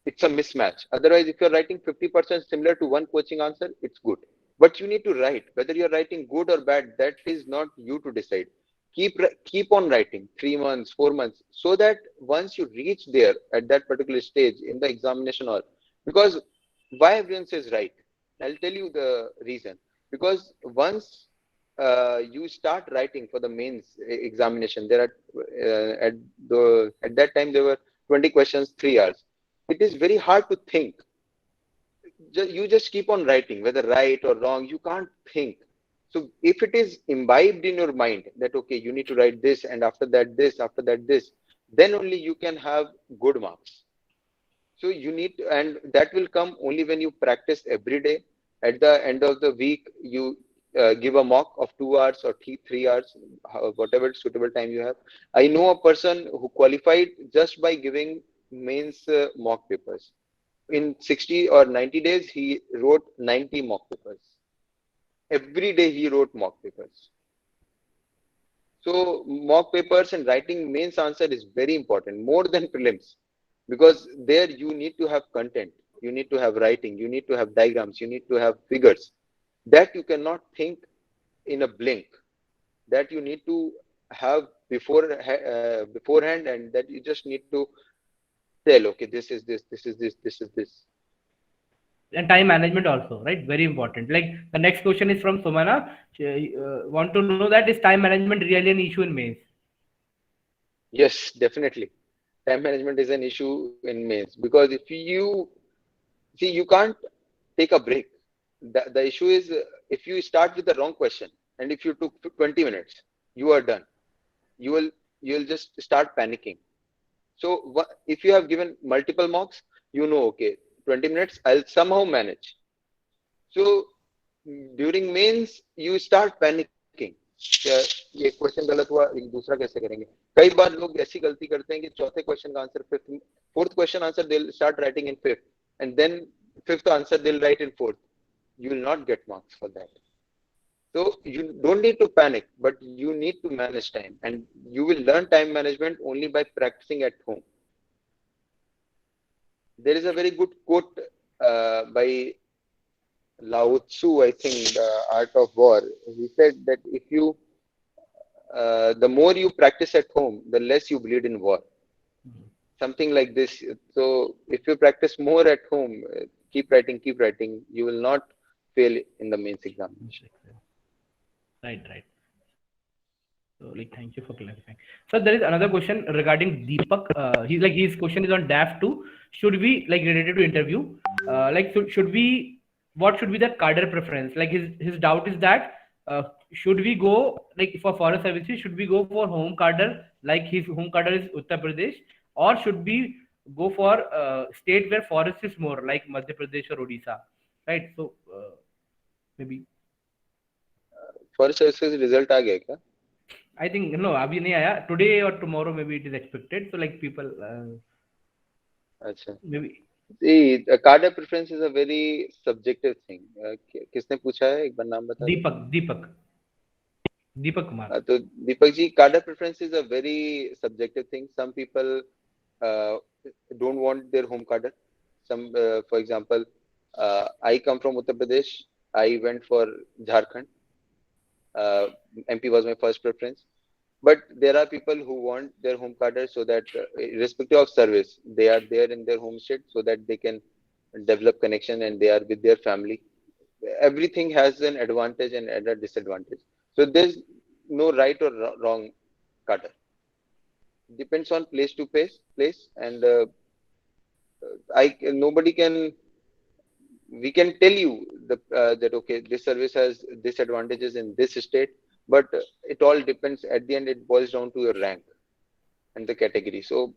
it's a mismatch. Otherwise, if you're writing 50% similar to one coaching answer, it's good. But you need to write. Whether you're writing good or bad, that is not you to decide. Keep on writing 3 months, 4 months, so that once you reach there at that particular stage in the examination, or because why everyone says write, I'll tell you the reason. Because once you start writing for the mains examination, there are at that time there were 20 questions, 3 hours. It is very hard to think. You just keep on writing, whether right or wrong, you can't think. So if it is imbibed in your mind that okay, you need to write this, and after that this, after that this, then only you can have good marks. So you need to, and that will come only when you practice every day. At the end of the week, you give a mock of 2 hours or 3 hours, whatever suitable time you have. I know a person who qualified just by giving mains mock papers. In 60 or 90 days, he wrote 90 mock papers. Every day he wrote mock papers. So mock papers and writing mains answer is very important, more than prelims, because there you need to have content, you need to have writing, you need to have diagrams, you need to have figures that you cannot think in a blink. That you need to have beforehand, and that you just need to tell, okay, this is this, this is this, this is this. And time management also, right? Very important. Like the next question is from Sumana. She want to know that is time management really an issue in mains? Yes, definitely. Time management is an issue in mains because if you see, you can't take a break. The issue is if you start with the wrong question and if you took 20 minutes, you are done. You will you'll just start panicking. So if you have given multiple mocks, you know, okay, 20 minutes, I'll somehow manage. So during mains, you start panicking. क्या ये question गलत हुआ, दूसरा कैसे करेंगे? कई बार लोग ऐसी गलती करते हैं कि चौथे क्वेश्चन का answer fifth, fourth question answer they'll start writing in fifth, and then fifth answer they'll write in fourth. You will not get marks for that. So you don't need to panic, but you need to manage time, and you will learn time management only by practicing at home. There is a very good quote by Lao Tzu, I think, The Art of War. He said that if you, the more you practice at home, the less you bleed in war. Something like this. So if you practice more at home, keep writing, you will not fail in the mains exam. Right, right. So, like, thank you for clarifying. So, there is another question regarding Deepak. He's like, his question is on DAF 2. Should we, like, related to interview, should we, what should be the cadre preference? Like, his doubt is that, should we go, like, for forest services, should we go for home cadre, like his home cadre is Uttar Pradesh, or should we go for state where forest is more, like Madhya Pradesh or Odisha, right? So, maybe. Forest services result आ गया क्या? I think no, अभी नहीं आया. Today or tomorrow maybe it is expected. So like people, अच्छा. maybe See, cadre preference is a very subjective thing. किसने पूछा है? एक बार नाम बता दो. Deepak Kumar. तो Deepak ji, cadre preference is a very subjective thing. Some people don't want their home cadre. Some, for example, I come from Uttar Pradesh. I went for Jharkhand. MP was my first preference. But there are people who want their home cadre so that, irrespective of service, they are there in their home state so that they can develop connection and they are with their family. Everything has an advantage and a disadvantage. So there's no right or wrong cadre. Depends on place to place, and nobody can, we can tell you that okay, this service has disadvantages in this state, but it all depends. At the end, it boils down to your rank and the category. So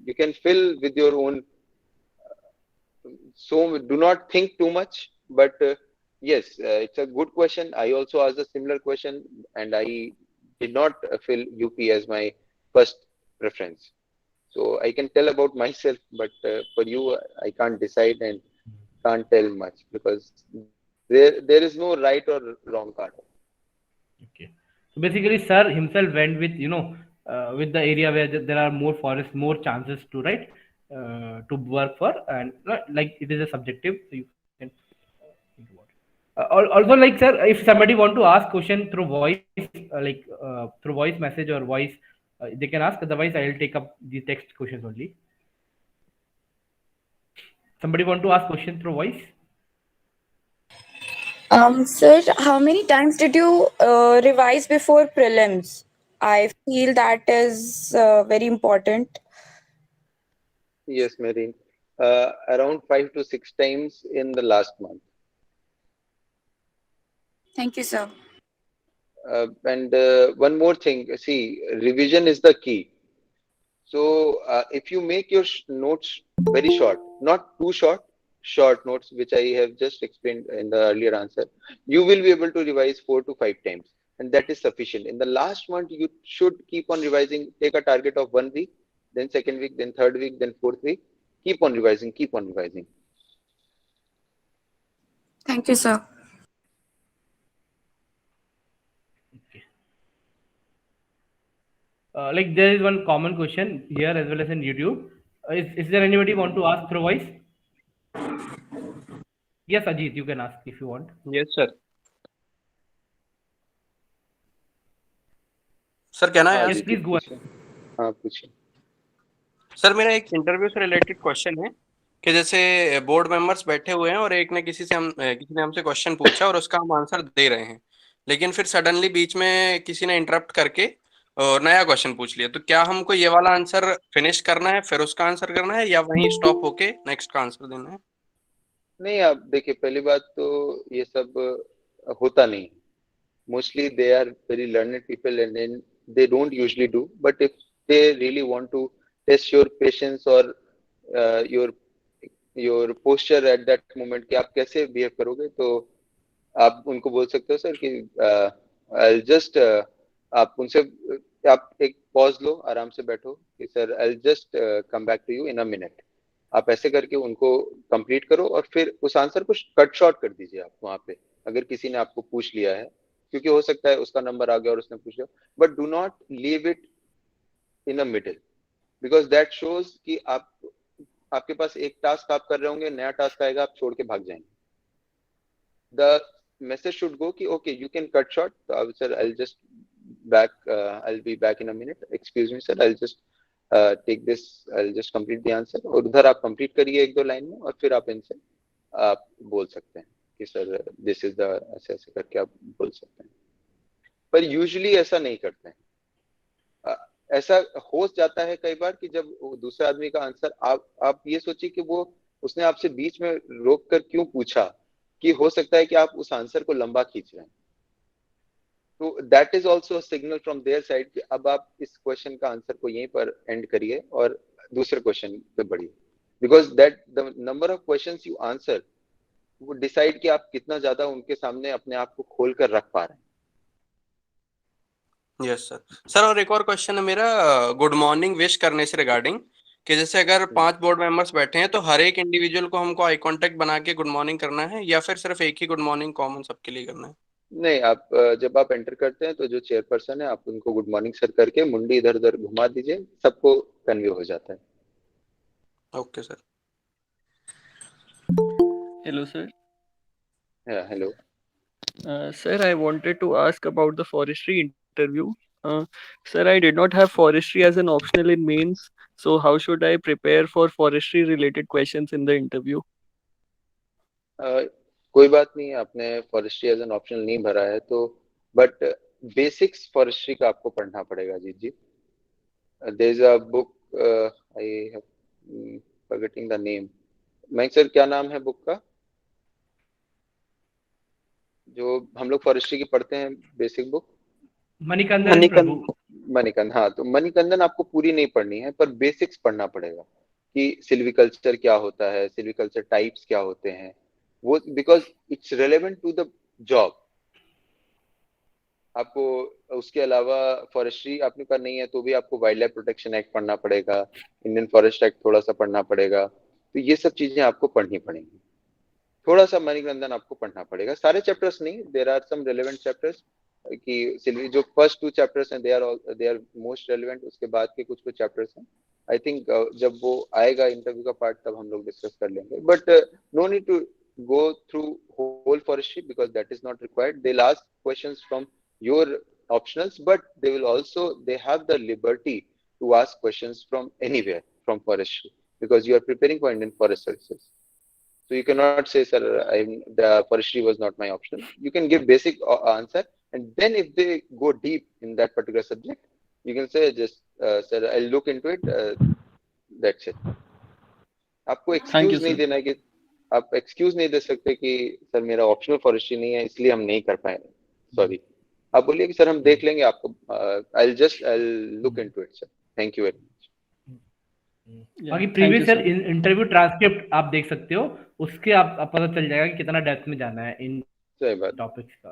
you can fill with your own. So do not think too much. But yes, it's a good question. I also asked a similar question, and I did not fill UP as my first preference. So I can tell about myself, but for you, I can't decide and can't tell much because there is no right or wrong part. Okay. So basically, sir himself went with with the area where there are more forests, more chances to to work for, and like it is a subjective, so you can think about it. Also, like sir, if somebody want to ask question through voice, through voice message or voice, they can ask. Otherwise, I will take up the text questions only. Somebody want to ask question through voice? Sir, how many times did you revise before prelims? I feel that is very important. Yes, Marine. Around 5 to 6 times in the last month. Thank you, sir. And one more thing, see, revision is the key. So if you make your notes very short, not too short, short notes, which I have just explained in the earlier answer, you will be able to revise 4 to 5 times, and that is sufficient. In the last month, you should keep on revising. Take a target of 1 week, then second week, then third week, then fourth week. Keep on revising. Keep on revising. Thank you, sir. Okay. Like there is one common question here as well as in YouTube. Is there anybody want to ask through voice? Yes, Ajit, you can ask if you want. Yes, sir. Sir, can I हाँ ask? Yes, ji please go ahead. पूछिए. हाँ पूछिए. Sir मेरा एक interview से related question है कि जैसे बोर्ड मेंबर्स बैठे हुए हैं और एक ने किसी ने हमसे क्वेश्चन पूछा और उसका हम आंसर दे रहे हैं, लेकिन फिर सडनली बीच में किसी ने इंटरप्ट करके और नया क्वेश्चन पूछ लिया, तो क्या हमको ये वाला आंसर फिनिश करना है फिर उसका आंसर करना है या वहीं स्टॉप होके नेक्स्ट का आंसर देना है? नहीं, आप देखिए, पहली बात तो ये सब होता नहीं. Mostly they are very learned people and then they don't usually do. But if they really want to test your patience or your posture at that moment कि आप कैसे behave करोगे, तो आप उनको बोल सकते हो सर कि I'll just आप उनसे आप एक पॉज लो, आराम से बैठो कि sir I'll just come back to you in a minute. आप ऐसे करके उनको कंप्लीट करो और फिर उस आंसर को कट शॉर्ट कर दीजिए आप वहां पे, अगर किसी ने आपको पूछ लिया है, क्योंकि हो सकता है उसका नंबर आ गया और उसने पूछ लिया. But do not leave it in a middle, because that shows कि आपके पास एक टास्क आप कर रहे होंगे, नया टास्क आएगा, आप छोड़ के भाग जाएंगे. द मैसेज शुड गो कि okay you can cut short, sir I just back, I be back in a minute, excuse me sir, I just take this, I just complete the answer. और उधर आप complete करिए एक दो line में और फिर आप इनसे आप बोल सकते हैं कि सर दिस इज द, ऐसे ऐसे करके आप बोल सकते हैं. पर यूजुअली ऐसा नहीं करते हैं. ऐसा हो जाता है कई बार कि जब दूसरे आदमी का आंसर आप ये सोचिए कि वो उसने आपसे बीच में रोक कर क्यों पूछा, कि हो सकता है कि आप उस आंसर को लंबा खींच रहे हैं. तो that is also signal from their side कि अब आप इस क्वेश्चन का आंसर को यहीं पर एंड करिए और दूसरे क्वेश्चन पे बढ़िए, because that the number of questions you answer वो डिसाइड कि आप कितना ज्यादा उनके सामने अपने आप को खोल कर रख पा रहे हैं. Yes sir. सर और एक और क्वेश्चन है मेरा गुड मॉर्निंग विश करने से रिगार्डिंग, कि जैसे अगर 5 बोर्ड मेंबर्स बैठे हैं तो हर एक इंडिविजुअल को हमको आई कांटेक्ट बना के गुड मॉर्निंग करना है या फिर सिर्फ एक ही गुड मॉर्निंग कॉमन सबके लिए करना है? नहीं, आप जब आप एंटर करते हैं तो जो चेयरपर्सन है आप उनको गुड मॉर्निंग सर करके मुंडी इधर उधर घुमा दीजिए, सबको कन्वे हो जाता है. Okay sir. Hello, sir. Hello. Sir, I wanted to ask about the forestry interview. Sir, I did not have forestry as an optional in mains, so how should I prepare for forestry related questions in the interview? कोई बात नहीं, आपने forestry as an optional नहीं भरा है तो, but basics forestry का आपको पढ़ना पड़ेगा. जी जी, there is a book, I have forgetting the name. Mayank sir क्या नाम है बुक का जो हम लोग फॉरेस्ट्री की पढ़ते हैं बेसिक बुक? मणिकंदन प्रभु। मणिकंदन, हाँ। तो मणिकंदन आपको पूरी नहीं पढ़नी है, पर बेसिक्स पढ़ना पड़ेगा कि सिल्वीकल्चर क्या होता है, सिल्वीकल्चर टाइप्स क्या होते हैं वो, because it's relevant to the job. आपको उसके अलावा फॉरेस्ट्री आपने का नहीं है तो भी आपको वाइल्ड लाइफ प्रोटेक्शन एक्ट पढ़ना पड़ेगा, इंडियन फॉरेस्ट एक्ट थोड़ा सा पढ़ना पड़ेगा। तो ये सब चीजें आपको पढ़नी पड़ेंगी। थोड़ा सा मणिकंदन आपको पढ़ना पड़ेगा, सारे चैप्टर्स नहीं, there are some relevant chapters कि जो फर्स्ट 2 चैप्टर्स हैं दे आर मोस्ट रेलेवेंट, उसके बाद के कुछ कुछ चैप्टर्स हैं आई थिंक जब वो आएगा इंटरव्यू का पार्ट तब हम लोग डिस्कस कर लेंगे, but no need to go through whole forestry because that is not required. They'll ask questions from your optionals, but they have the liberty to ask questions from anywhere from forestry because you are preparing for Indian Forest Services. So you cannot say, sir, the forestry was not my option. You can give basic answer, and then if they go deep in that particular subject, you can say, just sir, I'll look into it. That's it. आपको excuse नहीं देना कि आप excuse नहीं दे सकते कि sir मेरा optional forestry नहीं है इसलिए हम नहीं कर पाए, सॉरी। आप बोलिए कि सर हम देख लेंगे आपको, I'll look into it, sir. Thank you very much. बाकी प्रीवियस ईयर इंटरव्यू ट्रांसक्रिप्ट आप देख सकते हो, उसके आप पता चल जाएगा कि कितना डेप्थ में जाना है इन टॉपिक्स का।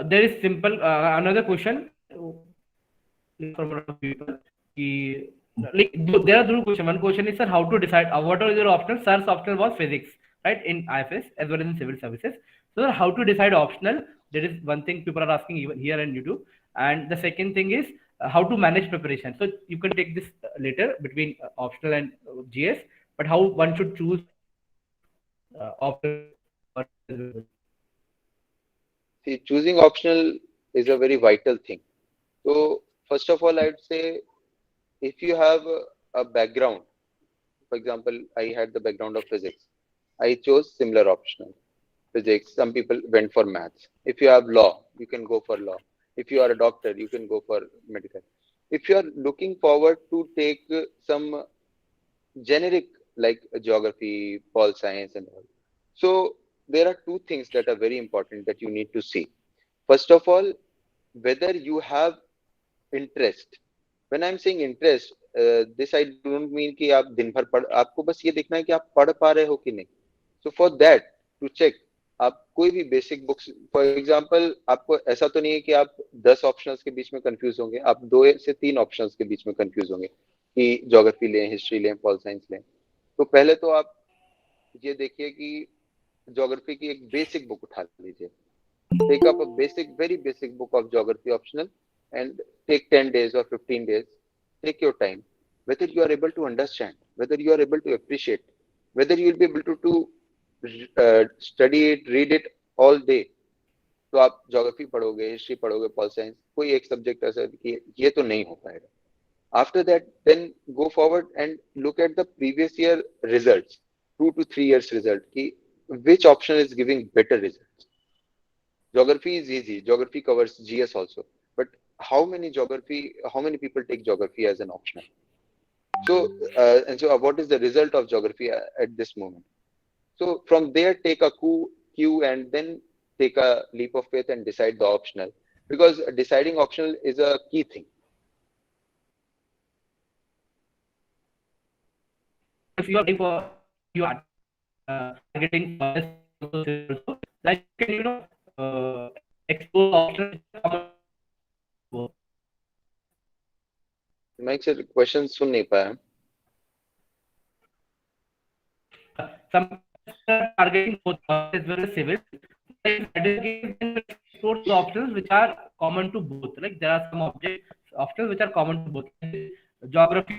There is simple another question from people कि like there are two questions. One question is, sir, how to decide what are your options? Sir's optional was physics, right, in IFS as well as in civil services. So sir, how to decide optional? There is one thing people are asking even here and YouTube, and the second thing is how to manage preparation. So you can take this later between optional and GS, but how one should choose optional. See, choosing optional is a very vital thing. So first of all, I would say if you have a background, for example, I had the background of physics, I chose similar optional physics. Some people went for maths. If you have law, you can go for law. If you are a doctor, you can go for medical. If you are looking forward to take some generic like geography, pol science and all, so there are two things that are very important that you need to see. First of all, whether you have interest. When I'm saying interest, this I don't mean कि आप दिन भर पढ़, आपको बस ये देखना है कि आप पढ़ पा रहे हो कि नहीं. So for that to check, आप कोई भी बेसिक बुक्स, फॉर एग्जांपल, आपको ऐसा तो नहीं है कि आप 10 ऑप्शंस के बीच में कंफ्यूज होंगे, आप 2 से 3 ऑप्शंस के बीच में कंफ्यूज होंगे कि ज्योग्राफी लें, हिस्ट्री लें, पॉल साइंस लें. तो पहले तो आप ये देखिए कि ज्योग्राफी की एक बेसिक बुक उठा लीजिए. Take up a basic, very basic book of geography optional and take 10 days or 15 days. Take your time. Whether you are able to understand, whether you are able to appreciate, whether you will be able to study it, read it all day. तो आप geography पढ़ोगे, history पढ़ोगे, pol science, कोई एक subject ऐसा कि ये तो नहीं हो पाएगा. After that, then go forward and look at the previous year results, 2 to 3 years result, कि which option is giving better results. Geography is easy. Geography covers GS also. But how many people take geography as an optional? So, what is the result of geography at this moment? So from there, take a cue and then take a leap of faith and decide the optional, because deciding optional is a key thing. If you are targeting like can explore options. मैं एक question सुन नहीं पाया. Some targeting both as well as civil. Explore the options which are common to both. Like there are some options which are common to both. Geography,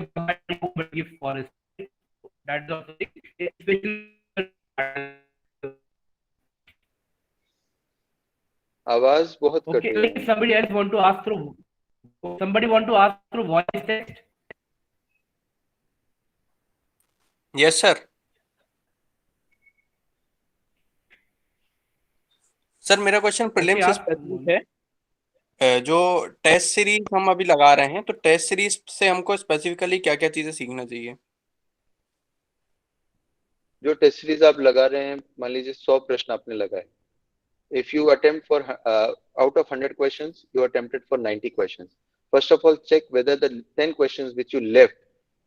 forest. That's the thing. आवाज बहुत cut रही है. रही है. Somebody else want to ask through. Somebody want to ask through voice text. Yes, sir. Sir मेरा question prelims से specific है. जो टेस्ट सीरीज हम अभी लगा रहे हैं, तो टेस्ट सीरीज से हमको स्पेसिफिकली क्या क्या चीजें सीखना चाहिए? जो टेस्ट सीरीज आप लगा रहे हैं, मान लीजिए 100 प्रश्न आपने लगाए, if you attempt for out of 100 questions, you attempted for 90 questions. First of all, check whether the 10 questions which you left,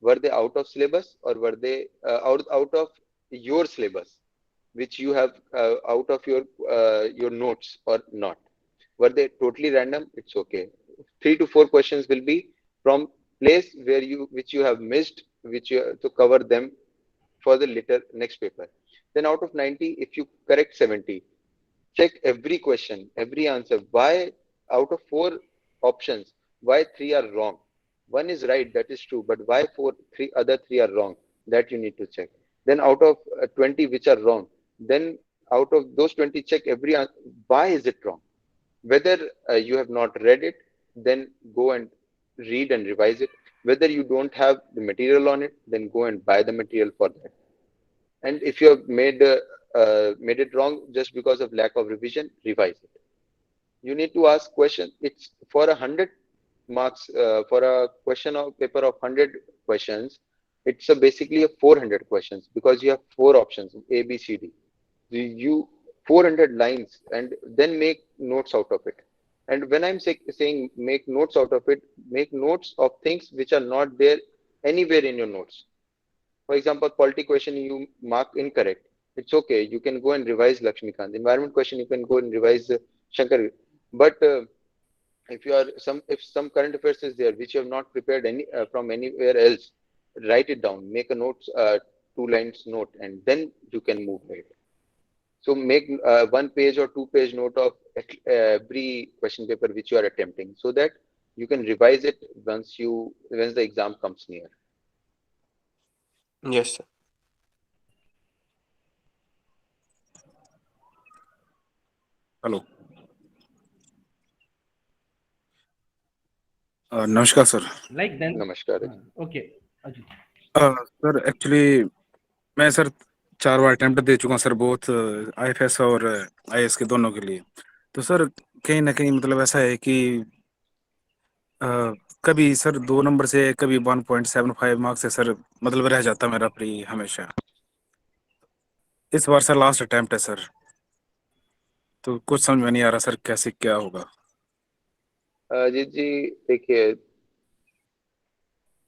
were they out of syllabus, or were they out of your syllabus, which you have out of your notes, or not. Were they totally random? It's okay. 3 to 4 questions will be from place where you which you have missed, which you have to cover them for the later next paper. Then out of 90, if you correct 70, check every question, every answer. Why out of 4 options, why 3 are wrong? One is right, that is true, but why other 3 are wrong? That you need to check. Then out of 20 which are wrong, then out of those 20, check why is it wrong? Whether you have not read it, then go and read and revise it. Whether you don't have the material on it, then go and buy the material for that. And if you have made it wrong just because of lack of revision, revise it. You need to ask question. It's for 100 marks, for a question of paper of 100 questions. It's basically a 400 questions, because you have 4 options, A, B, C, D. You 400 lines, and then make notes out of it. And when I'm saying make notes out of it, make notes of things which are not there anywhere in your notes. For example, polity question you mark incorrect. It's okay. You can go and revise Lakshmikant. Environment question you can go and revise Shankar. But if some current affairs is there which you have not prepared from anywhere else, write it down. Make a notes, 2 lines note, and then you can move ahead. So make 1 page or 2 page note of every question paper which you are attempting, so that you can revise it once the exam comes near. Yes, sir. Hello, नमस्कार sir. Like then, Namaskar. okay, Ajit. Sir actually मैं sir 4 बार attempt दे चुका हूँ sir, both IFS और IAS के दोनों के लिए। तो सर कहीं ना कहीं मतलब ऐसा है कि कभी सर 2 नंबर से, कभी 1.75 मार्क्स से सर मतलब रह जाता मेरा प्री हमेशा। इस बार सर लास्ट अटेम्प्ट है सर, तो कुछ समझ में नहीं आ रहा सर कैसे क्या होगा। अजीत जी, देखिए,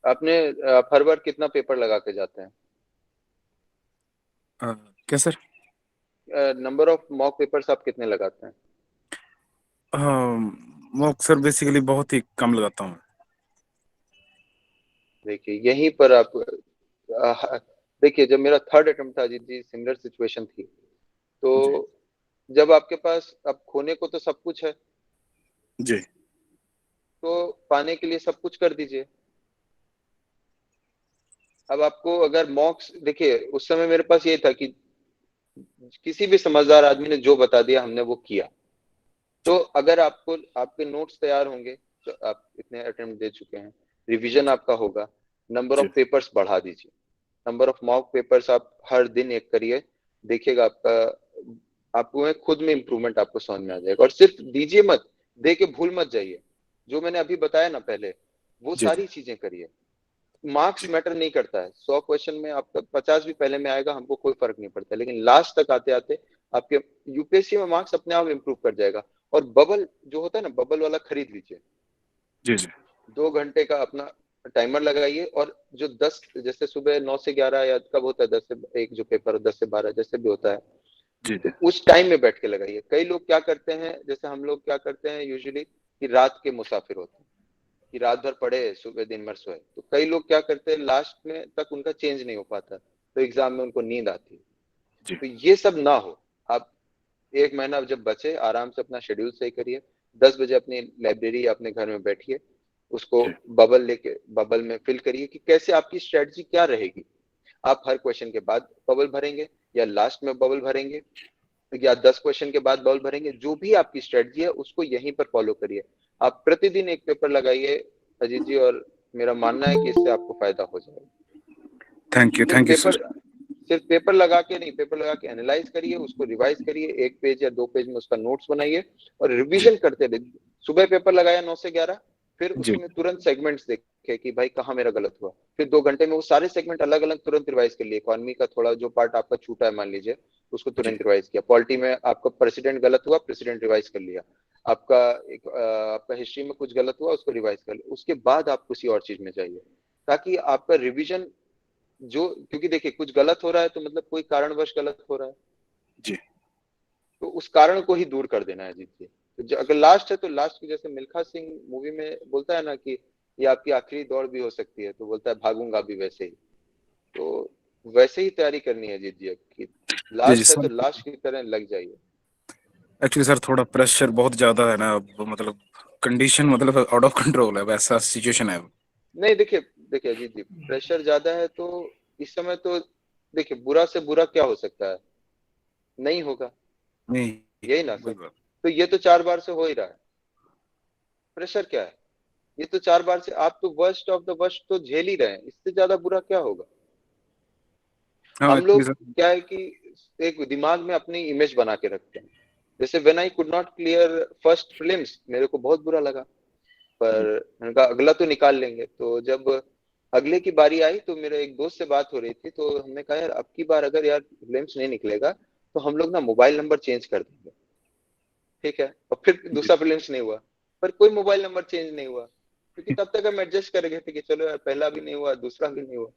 आपने आप हर बार कितना पेपर लगा के जाते हैं? क्या sir? Number of mock papers आप कितने लगाते हैं? मॉक सर बेसिकली बहुत ही कम लगाता हूँ। देखिए, यहीं पर आप देखिए, जब मेरा 3rd अटेम्प्ट था अजीत जी, सिमिलर सिचुएशन थी। तो जब आपके पास, अब खोने को तो सब कुछ है जी, तो पाने के लिए सब कुछ कर दीजिए। अब आपको अगर मॉक्स, देखिए उस समय मेरे पास ये था कि किसी भी समझदार आदमी ने जो बता दिया हमने वो किया। तो अगर आपको आपके नोट्स तैयार होंगे, तो आप इतने अटेम्प्ट दे चुके हैं, रिवीजन आपका होगा, नंबर ऑफ पेपर्स बढ़ा दीजिए। नंबर ऑफ मॉक पेपर्स आप हर दिन एक करिए, देखिएगा आपको खुद में इंप्रूवमेंट आपको समझ में आ जाएगा। और सिर्फ दीजिए मत, दे के भूल मत जाइए। जो मैंने अभी बताया ना पहले, वो सारी चीजें करिए। मार्क्स मैटर नहीं करता है। 100 क्वेश्चन में आपका 50 भी पहले में आएगा, हमको कोई फर्क नहीं पड़ता, लेकिन लास्ट तक आते आते आपके यूपीएससी में मार्क्स अपने आप इंप्रूव कर जाएगा। और बबल जो होता है ना, बबल वाला खरीद लीजिए। जी जी। 2 घंटे का अपना टाइमर लगाइए, और जो 10, जैसे सुबह 9 से 11 या कब होता है, 10 से 1 जो पेपर, 10 से 12 जैसे भी होता है, जी तो उस टाइम में बैठ के लगाइए। कई लोग क्या करते हैं, जैसे हम लोग क्या करते हैं यूजुअली, कि रात के मुसाफिर होते हैं, कि रात भर पढ़े, सुबह दिन भर सोए। तो कई लोग क्या करते हैं, लास्ट में तक उनका चेंज नहीं हो पाता, तो एग्जाम में उनको नींद आती है। तो ये सब ना हो। आप 1 महीना जब बचे, आराम से अपना शेड्यूल सही करिए। 10 बजे अपनी लाइब्रेरी अपने घर में बैठिए, उसको बबल में फिल करिए कि कैसे आपकी स्ट्रेटजी क्या रहेगी। आप हर क्वेश्चन के बाद बबल भरेंगे, या लास्ट में बबल भरेंगे, या 10 क्वेश्चन के बाद बबल भरेंगे। जो भी आपकी स्ट्रेटजी है उसको यहीं पर फॉलो करिए। आप प्रतिदिन एक पेपर लगाइए अजीत जी, और मेरा मानना है कि इससे आपको फायदा हो जाएगा। Thank you sir. सिर्फ पेपर लगा के नहीं, पेपर लगा के एनालाइज करिए, उसको रिवाइज करिए, 1 पेज या 2 पेज में उसका नोट्स बनाइए और रिवीजन करते रहिए। सुबह पेपर लगाया 9 से 11, फिर उसमें तुरंत सेगमेंट्स देखे कि भाई कहाँ मेरा गलत हुआ, फिर 2 घंटे में वो सारे सेगमेंट अलग अलग तुरंत रिवाइज कर लिए। इकोनॉमी का थोड़ा जो पार्ट आपका छूटा है मान लीजिए, उसको तुरंत रिवाइज किया। पॉलिटी में आपका प्रेसिडेंट गलत हुआ, प्रेसिडेंट रिवाइज कर लिया। आपका हिस्ट्री में कुछ गलत हुआ, उसको रिवाइज कर लिया। उसके बाद आप किसी और चीज में जाइए, ताकि आपका रिविजन जो, क्योंकि देखिए कुछ गलत हो रहा है तो मतलब कोई कारणवश गलत हो रहा है जी, तो उस कारण को ही दूर कर देना है जी। तो अगर लास्ट है तो लास्ट की, जैसे मिल्खा सिंह मूवी में बोलता है ना कि ये आपकी आखिरी दौड़ भी हो सकती है, तो बोलता है भागूंगा भी वैसे ही। तो वैसे ही तैयारी करनी है जी अब की, जी लास्ट है तो सर। लास्ट की तरह लग जाइए। एक्चुअली सर थोड़ा प्रेशर बहुत ज्यादा है ना अब, मतलब कंडीशन मतलब आउट ऑफ कंट्रोल है, वैसा सिचुएशन है। नहीं देखिए देखिए अजीत जी, प्रेशर ज्यादा है तो इस समय तो देखिए बुरा से बुरा क्या हो सकता है, नहीं होगा, नहीं, यही ना सर। वही बात। तो ये तो 4 बार से हो ही रहा है, प्रेशर क्या है, ये तो 4 बार से आप तो वर्स्ट ऑफ द वर्स्ट तो झेल ही रहे हैं, इससे ज्यादा बुरा क्या होगा। हाँ हम एक्चुअली लोग सर। क्या है कि एक दिमाग में अपनी इमेज बना के रखते हैं। जैसे when I could not clear first prelims, मेरे को बहुत बुरा लगा, पर मैंने कहा अगला तो निकाल लेंगे। तो जब अगले की बारी आई तो मेरे एक दोस्त से बात हो रही थी, तो हमने कहा यार अब की बार अगर यार प्रीलिम्स नहीं निकलेगा तो हम लोग ना मोबाइल नंबर चेंज कर देंगे, ठीक है। और फिर दूसरा प्रीलिम्स नहीं हुआ, पर कोई मोबाइल नंबर चेंज नहीं हुआ, क्योंकि तब तक हम एडजस्ट कर गए थे कि चलो यार पहला भी नहीं हुआ, दूसरा भी नहीं हुआ,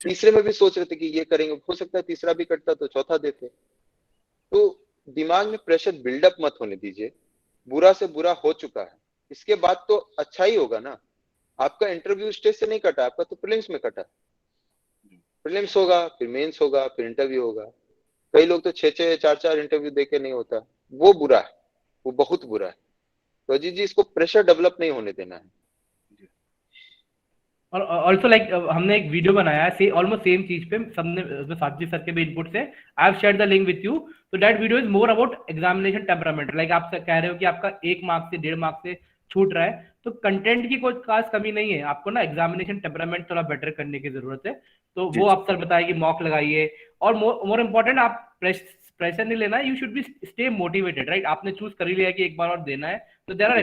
तीसरे में भी सोच रहे थे कि ये करेंगे, हो सकता है तीसरा भी कटता तो चौथा देते। तो दिमाग में प्रेशर बिल्डअप मत होने दीजिए, बुरा से बुरा हो चुका है, इसके बाद तो अच्छा ही होगा ना। आपका इंटरव्यू स्टेज से नहीं कटा, आपका तो प्रीलिम्स में कटा। प्रीलिम्स होगा, फिर मेंस होगा, फिर इंटरव्यू होगा। कई लोग तो 6-6 4-4 इंटरव्यू देके नहीं होता, वो बुरा है, वो बहुत बुरा है। तो अजीत जी इसको प्रेशर डेवलप नहीं होने देना है। और ऑल्सो लाइक हमने एक वीडियो बनाया है ऑलमोस्ट सेम चीज पे, सबने उसमें साथी सर के भी इनपुट से I have share the link with you. तो that video is more about examination temperament. Like आप कह रहे हो कि आपका 1 मार्क से 1.5 मार्क से छूट रहा है, तो कंटेंट की कोई खास कमी नहीं है, आपको ना एग्जामिनेशन टेम्परामेंट थोड़ा बेटर करने की जरूरत है। तो वो आप सर बताए कि मॉक लगाइए, और मोर इम्पोर्टेंट आप प्रेशर नहीं लेना, you should be stay motivated, right. आपने चूज कर ही लिया कि एक बार और देना है, तो देयर आर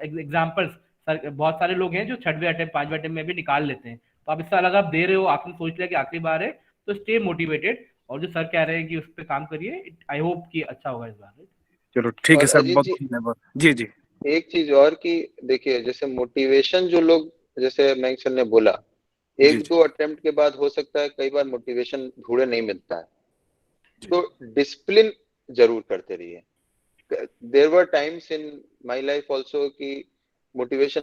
एग्जाम्पल्स। सर बहुत सारे लोग हैं जो 6वें अटेम्प्ट 5वें अटेम्प्ट में भी निकाल लेते हैं। तो आप इस साल अगर आप दे रहे हो, आपने सोच लिया कि आखिरी बार है, तो स्टे मोटिवेटेड, और जो सर कह रहे हैं कि उस पर काम करिए, आई होप कि अच्छा होगा इस बार। चलो ठीक है और सर, अजीत बहुत जी धन्यवाद। जी जी एक चीज और कि देखिए, जैसे मोटिवेशन जो लोग, जैसे मैं सर ने बोला, जी एक जी दो अटेम्प्ट के बाद हो सकता है कई बार मोटिवेशन ढूंढे नहीं मिलता है, जी तो डिसिप्लिन जरूर करते रहिए। There were times in my life also कि मोटिवेशन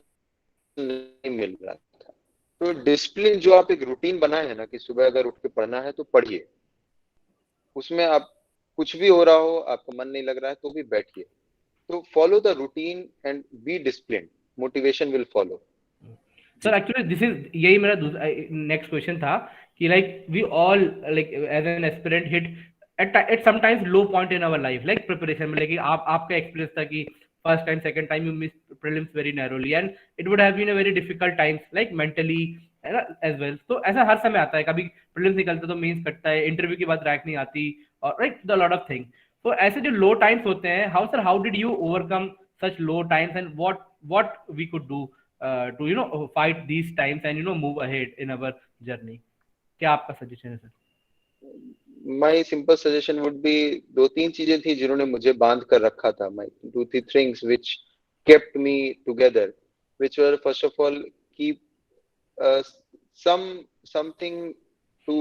नहीं मिल रहा था, तो डिसिप्लिन जो आप एक रूटीन बनाए हैं ना कि सुबह अगर उठ के पढ़ना है तो पढ़िए, उसमें आप कुछ भी हो रहा हो, आपका मन नहीं लग रहा है तो भी बैठिए। तो follow the routine and be discipline, motivation will follow. Sir actually this is यही मेरा नेक्स्ट क्वेश्चन था कि like we all like as an aspirant hit at sometimes low point in our life, like preparation में, लेकिन आपका experience था कि first time second time you miss prelims very narrowly, and it would have been a very difficult times like mentally है ना as well. तो ऐसा हर समय आता है, कभी प्रीलिम्स निकलता तो मेंस कटता है, इंटरव्यू के बाद रैंक नहीं आती, और right the lot of thing. तो ऐसे जो लो टाइम्स होते हैं, how sir how did you overcome such low times, and what we could do to fight these times and move ahead in our journey? क्या आपका सजेशन है sir? My simple suggestion would be, 2-3 चीजें थी जिन्होंने मुझे बांध कर रखा था, my 2-3 things which kept me together, which were first of all, keep uh, some something to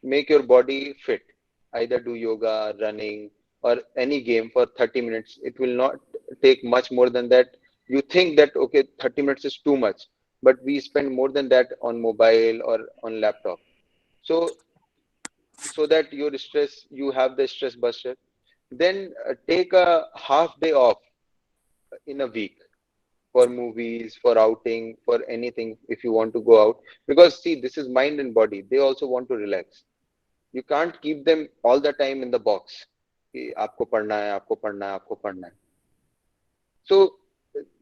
make your body fit, either do yoga, running, or any game for 30 minutes. It will not take much more than that. You think that okay, 30 minutes is too much, but we spend more than that on mobile or on laptop. So that your stress, you have the stress buster. Then take a half day off in a week for movies, for outing, for anything if you want to go out, because see, this is mind and body, they also want to relax. You can't keep them all the time in the box कि आपको पढ़ना है, आपको पढ़ना है, आपको पढ़ना है. So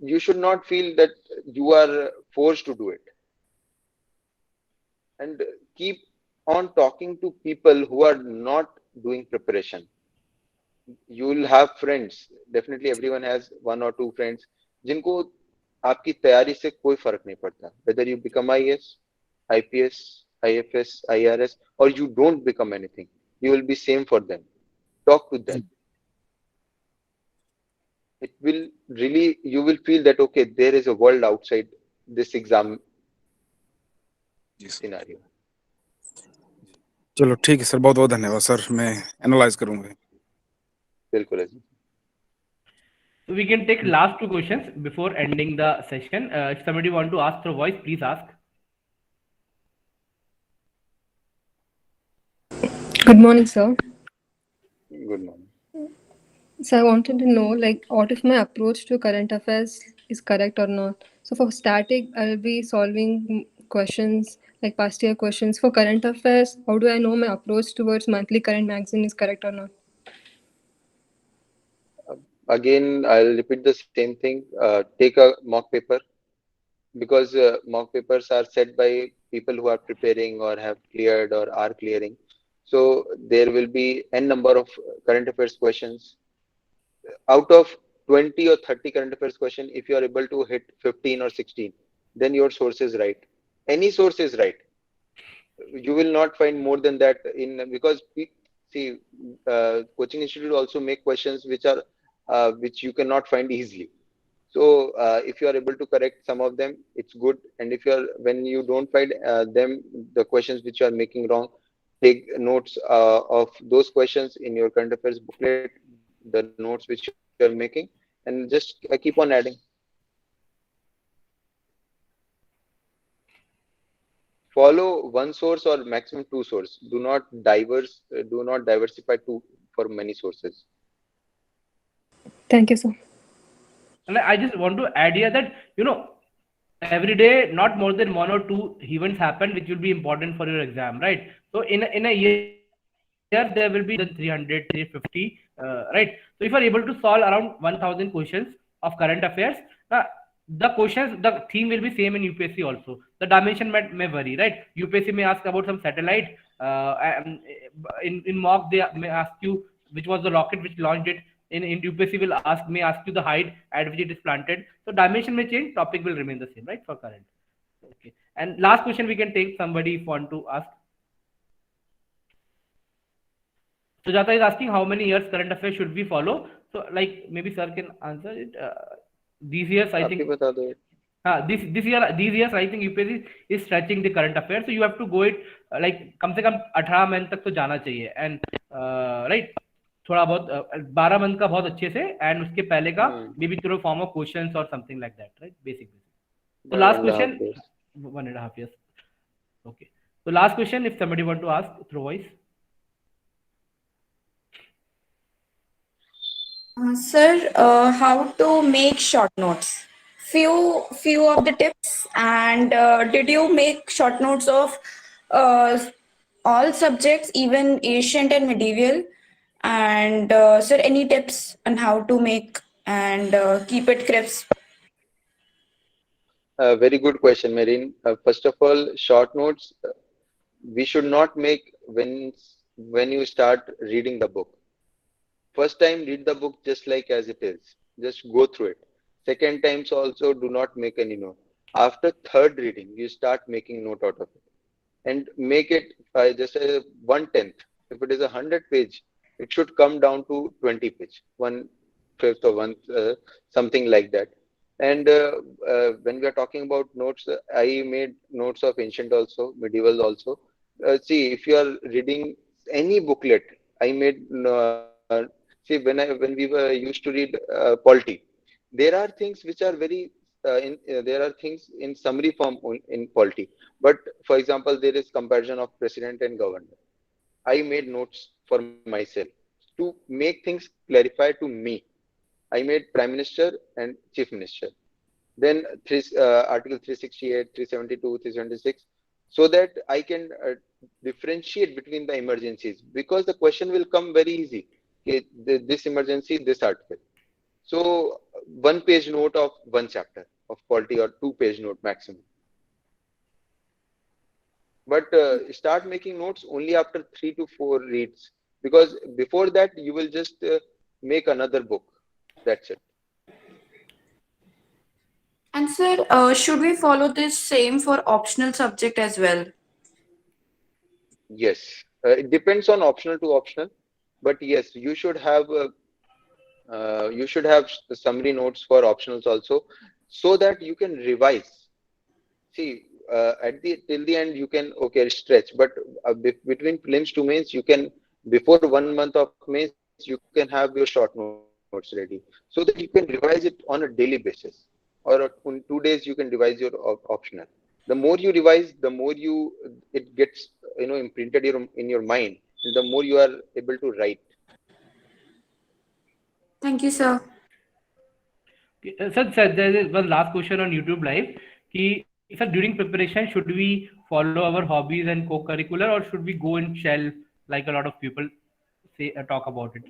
you should not feel that you are forced to do it, and keep on talking to people who are not doing preparation. You will have friends, definitely everyone has one or two friends जिनको आपकी तैयारी से कोई फर्क नहीं पड़ता, whether you become IAS, IPS, IFS, IRS, or you don't become anything, you will be same for them. Talk to them. It will really, you will feel that okay, there is a world outside this exam scenario. चलो ठीक है sir, बहुत बहुत धन्यवाद sir, मैं analyse करूंगा। बिल्कुल है। So we can take last two questions before ending the session. If somebody want to ask through voice, please ask. Good morning, sir. Good morning. So I wanted to know, like, what if my approach to current affairs is correct or not? So for static, I'll be solving questions like past year questions. For current affairs, how do I know my approach towards monthly current magazine is correct or not? Again, I'll repeat the same thing. Take a mock paper, because mock papers are set by people who are preparing or have cleared or are clearing. So there will be n number of current affairs questions. Out of 20 or 30 current affairs question, if you are able to hit 15 or 16, then your source is right. Any source is right. You will not find more than that in, because see, coaching institute also make questions which are which you cannot find easily. So if you are able to correct some of them, it's good. And if you are, when you don't find them, the questions which you are making wrong, take notes of those questions in your current affairs booklet, the notes which you are making, and just keep on adding. Follow one source or maximum two sources. Do not diversify for many sources. Thank you, sir. And I just want to add here that, every day not more than one or two events happen which will be important for your exam, right? So in a year there will be more than 300, 350, right? So if you are able to solve around 1000 questions of current affairs, the questions, the theme will be same in UPSC also. The dimension may vary, right? UPSC may ask about some satellite, in mock they may ask you which was the rocket which launched it. In UPSC will may ask you the height at which it is planted. So dimension may change, topic will remain the same, right, for current. Okay. And last question we can take, somebody if want to ask. Sujata is asking how many years current affairs should we follow. So like maybe sir can answer it. These years I think. These years I think UPSC is stretching the current affairs, so you have to go it like कम से कम 18 month तक तो जाना चाहिए, and right, थोड़ा बहुत 12 month का बहुत अच्छे से, and उसके पहले का maybe through form of questions or something like that, right? Basic. So last question, 1.5 years. Okay. So last question, if somebody want to ask through voice. Sir, how to make short notes? Few of the tips, and did you make short notes of uh, all subjects, even ancient and medieval? And sir, any tips on how to make and keep it crisp? Very good question, Marine. First of all, short notes we should not make when you start reading the book. First time, read the book just like as it is. Just go through it. Second times also, do not make any note. After third reading, you start making note out of it, and make it just a 1/10. If it is 100 page, it should come down to 20 page, 1/5 or something like that. And when we are talking about notes, I made notes of ancient also, medieval also. See, if you are reading any booklet, I made. See, when we were used to read polity, there are things which are very there are things in summary form in polity. But for example, there is comparison of president and governor. I made notes for myself to make things clarify to me. I made prime minister and chief minister. Then Article 368, 372, 376, so that I can differentiate between the emergencies, because the question will come very easy. Okay, this emergency, this article. So 1 page note of one chapter of polity, or 2 page note maximum. But start making notes only after 3 to 4 reads, because before that you will just make another book. That's it. And sir, should we follow this same for optional subject as well? Yes, it depends on optional to optional, but yes, you should have summary notes for optionals also, so that you can revise. See, at the till the end you can okay stretch, but between prelims to mains you can, before 1 month of mains you can have your short notes ready, so that you can revise it on a daily basis, or in 2 days you can revise your optional. The more you revise, the more it gets imprinted in your mind, and the more you are able to write. Thank you, sir. Sir, there is one last question on YouTube Live. Sir, during preparation, should we follow our hobbies and co-curricular, or should we go in shell like a lot of people say talk about it?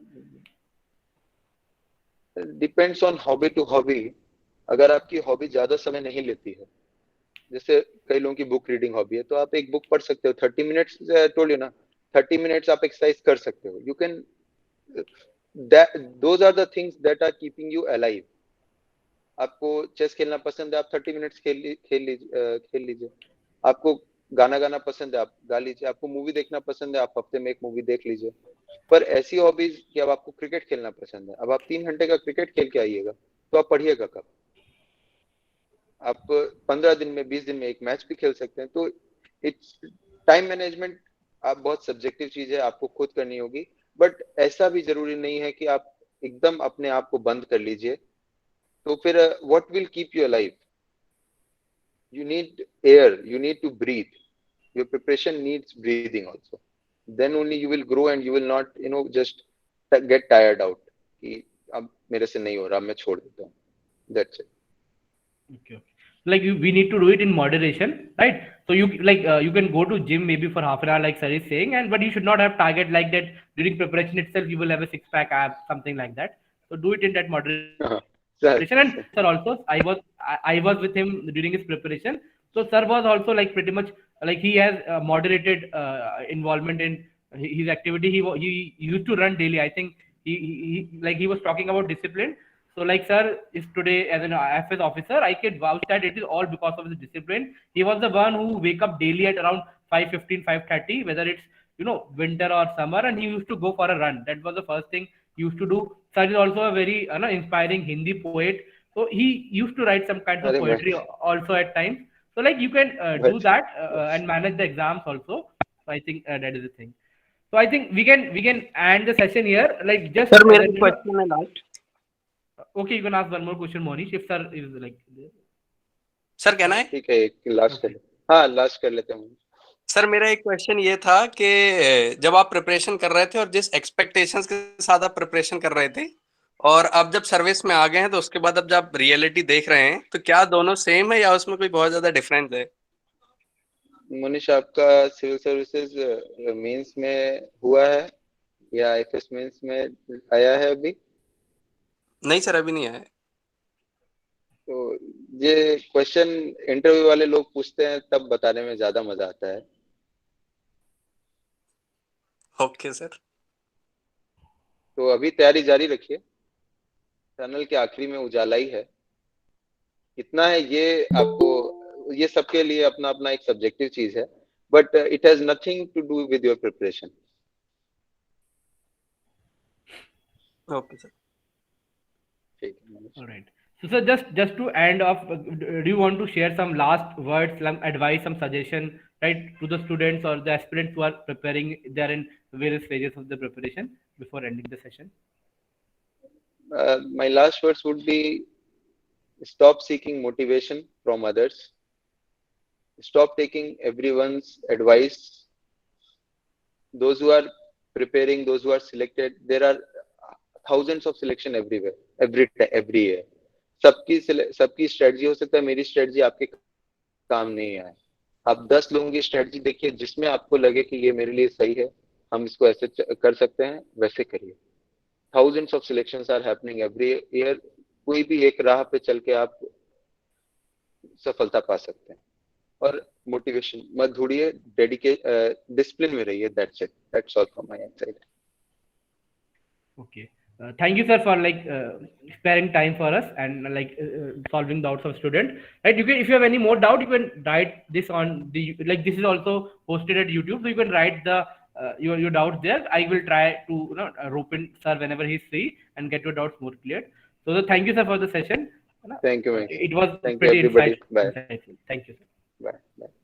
Depends on hobby to hobby. अगर आपकी hobby ज्यादा समय नहीं लेती है, जैसे कई लोगों की बुक रीडिंग हॉबी है, तो आप एक बुक पढ़ सकते हो 30 मिनट्स. टोल्ड यू ना, 30 मिनट्स आप एक्सरसाइज कर सकते हो. You can, those are the things that are keeping you alive. आपको चेस खेलना पसंद है, आप 30 मिनट्स खेल लीजिए. आपको गाना गाना पसंद है, आप गा लीजिए. आपको मूवी देखना पसंद है, आप हफ्ते में एक मूवी देख लीजिए. पर ऐसी हॉबीज कि अब आपको क्रिकेट खेलना पसंद है, अब आप 3 घंटे का क्रिकेट खेल के आइएगा, तो आप पढ़िएगा कब? आप 15 दिन में 20 दिन में एक मैच भी खेल सकते हैं. तो इट्स टाइम मैनेजमेंट, आप बहुत सब्जेक्टिव चीज है, आपको खुद करनी होगी. बट ऐसा भी जरूरी नहीं है कि आप एकदम अपने आप को बंद कर लीजिए. तो फिर what will keep you alive? You need air, you need to breathe. Your preparation needs breathing also. Then only you will grow, and you will not just get tired out कि अब मेरे से नहीं हो रहा, मैं छोड़ देता हूँ. That's it. Okay. Like we need to do it in moderation, right? So you can go to gym maybe for half an hour, like sir is saying, but you should not have target like that during preparation itself. You will have a six-pack ab, something like that. So do it in that moderation. And Sir, sir also, I was with him during his preparation. So sir was also like pretty much like he has moderated involvement in his activity. He used to run daily. I think like he was talking about discipline. So like sir is today as an IFS officer, I can vouch that it is all because of his discipline. He was the one who wake up daily at around 5:15, 5:30, whether it's winter or summer, and he used to go for a run. That was the first thing he used to do. Sir is also a very inspiring Hindi poet. So he used to write some kinds of अरे भाई, poetry also at times. So like you can do अच्छा. that and manage the exams also. So I think that is the thing. So I think we can end the session here. Like just sir मेरा question है last. okay, you can ask one more question, Monish, if sir is like there. Sir कहना है? ठीक है, एक last कर ले. हाँ, लास्ट कर लेते हैं. सर मेरा एक क्वेश्चन ये था कि जब आप प्रिपरेशन कर रहे थे और जिस एक्सपेक्टेशंस के साथ आप प्रिपरेशन कर रहे थे, और अब जब सर्विस में आ गए हैं, तो उसके बाद अब जब रियलिटी देख रहे हैं, तो क्या दोनों सेम है या उसमें कोई बहुत ज्यादा डिफरेंस है? मनीष, आपका सिविल सर्विसेज मेंस में हुआ है या आईएफएस मेंस में आया है अभी? नहीं सर, अभी नहीं आया है. तो ये क्वेश्चन इंटरव्यू वाले लोग पूछते हैं, तब बताने में ज्यादा मजा आता है. Okay sir. तो अभी तैयारी जारी रखिए. टनल के आखिरी में उजाला ही है. कितना है ये आपको, ये सबके लिए अपना अपना एक सब्जेक्टिव चीज है, but it has nothing to do with your preparation. Okay sir. ठीक है. All right. So sir, just to end off, do you want to share some last words, some advice, some suggestion, right, to the students or the aspirants who are preparing? They are in various phases of the preparation before ending the session. My last words would be, stop seeking motivation from others. Stop taking everyone's advice. Those who are preparing, those who are selected, there are thousands of selection everywhere, every year. सबकी strategy हो सकता है, मेरी strategy आपके काम नहीं आए. आप 10 लोगों की स्ट्रेटजी देखिए, जिसमें आपको लगे कि ये मेरे लिए सही है, हम इसको ऐसे कर सकते हैं, वैसे करिए. Thousands of selections are happening every year. कोई भी एक राह पे चल के आप सफलता पा सकते हैं. और मोटिवेशन मत ढूंढिए, डिसिप्लिन में रहिए, that's all from my side. Okay. Thank you, sir, for sparing time for us and solving doubts of student. Right? You can, if you have any more doubt, you can write this on the This is also posted at YouTube, so you can write the your doubts there. I will try to rope in sir whenever he's free and get your doubts more clear. So thank you, sir, for the session. Thank you, Max. It was Thank you, pretty everybody. Bye. insightful. Thank you, sir. Bye. Bye.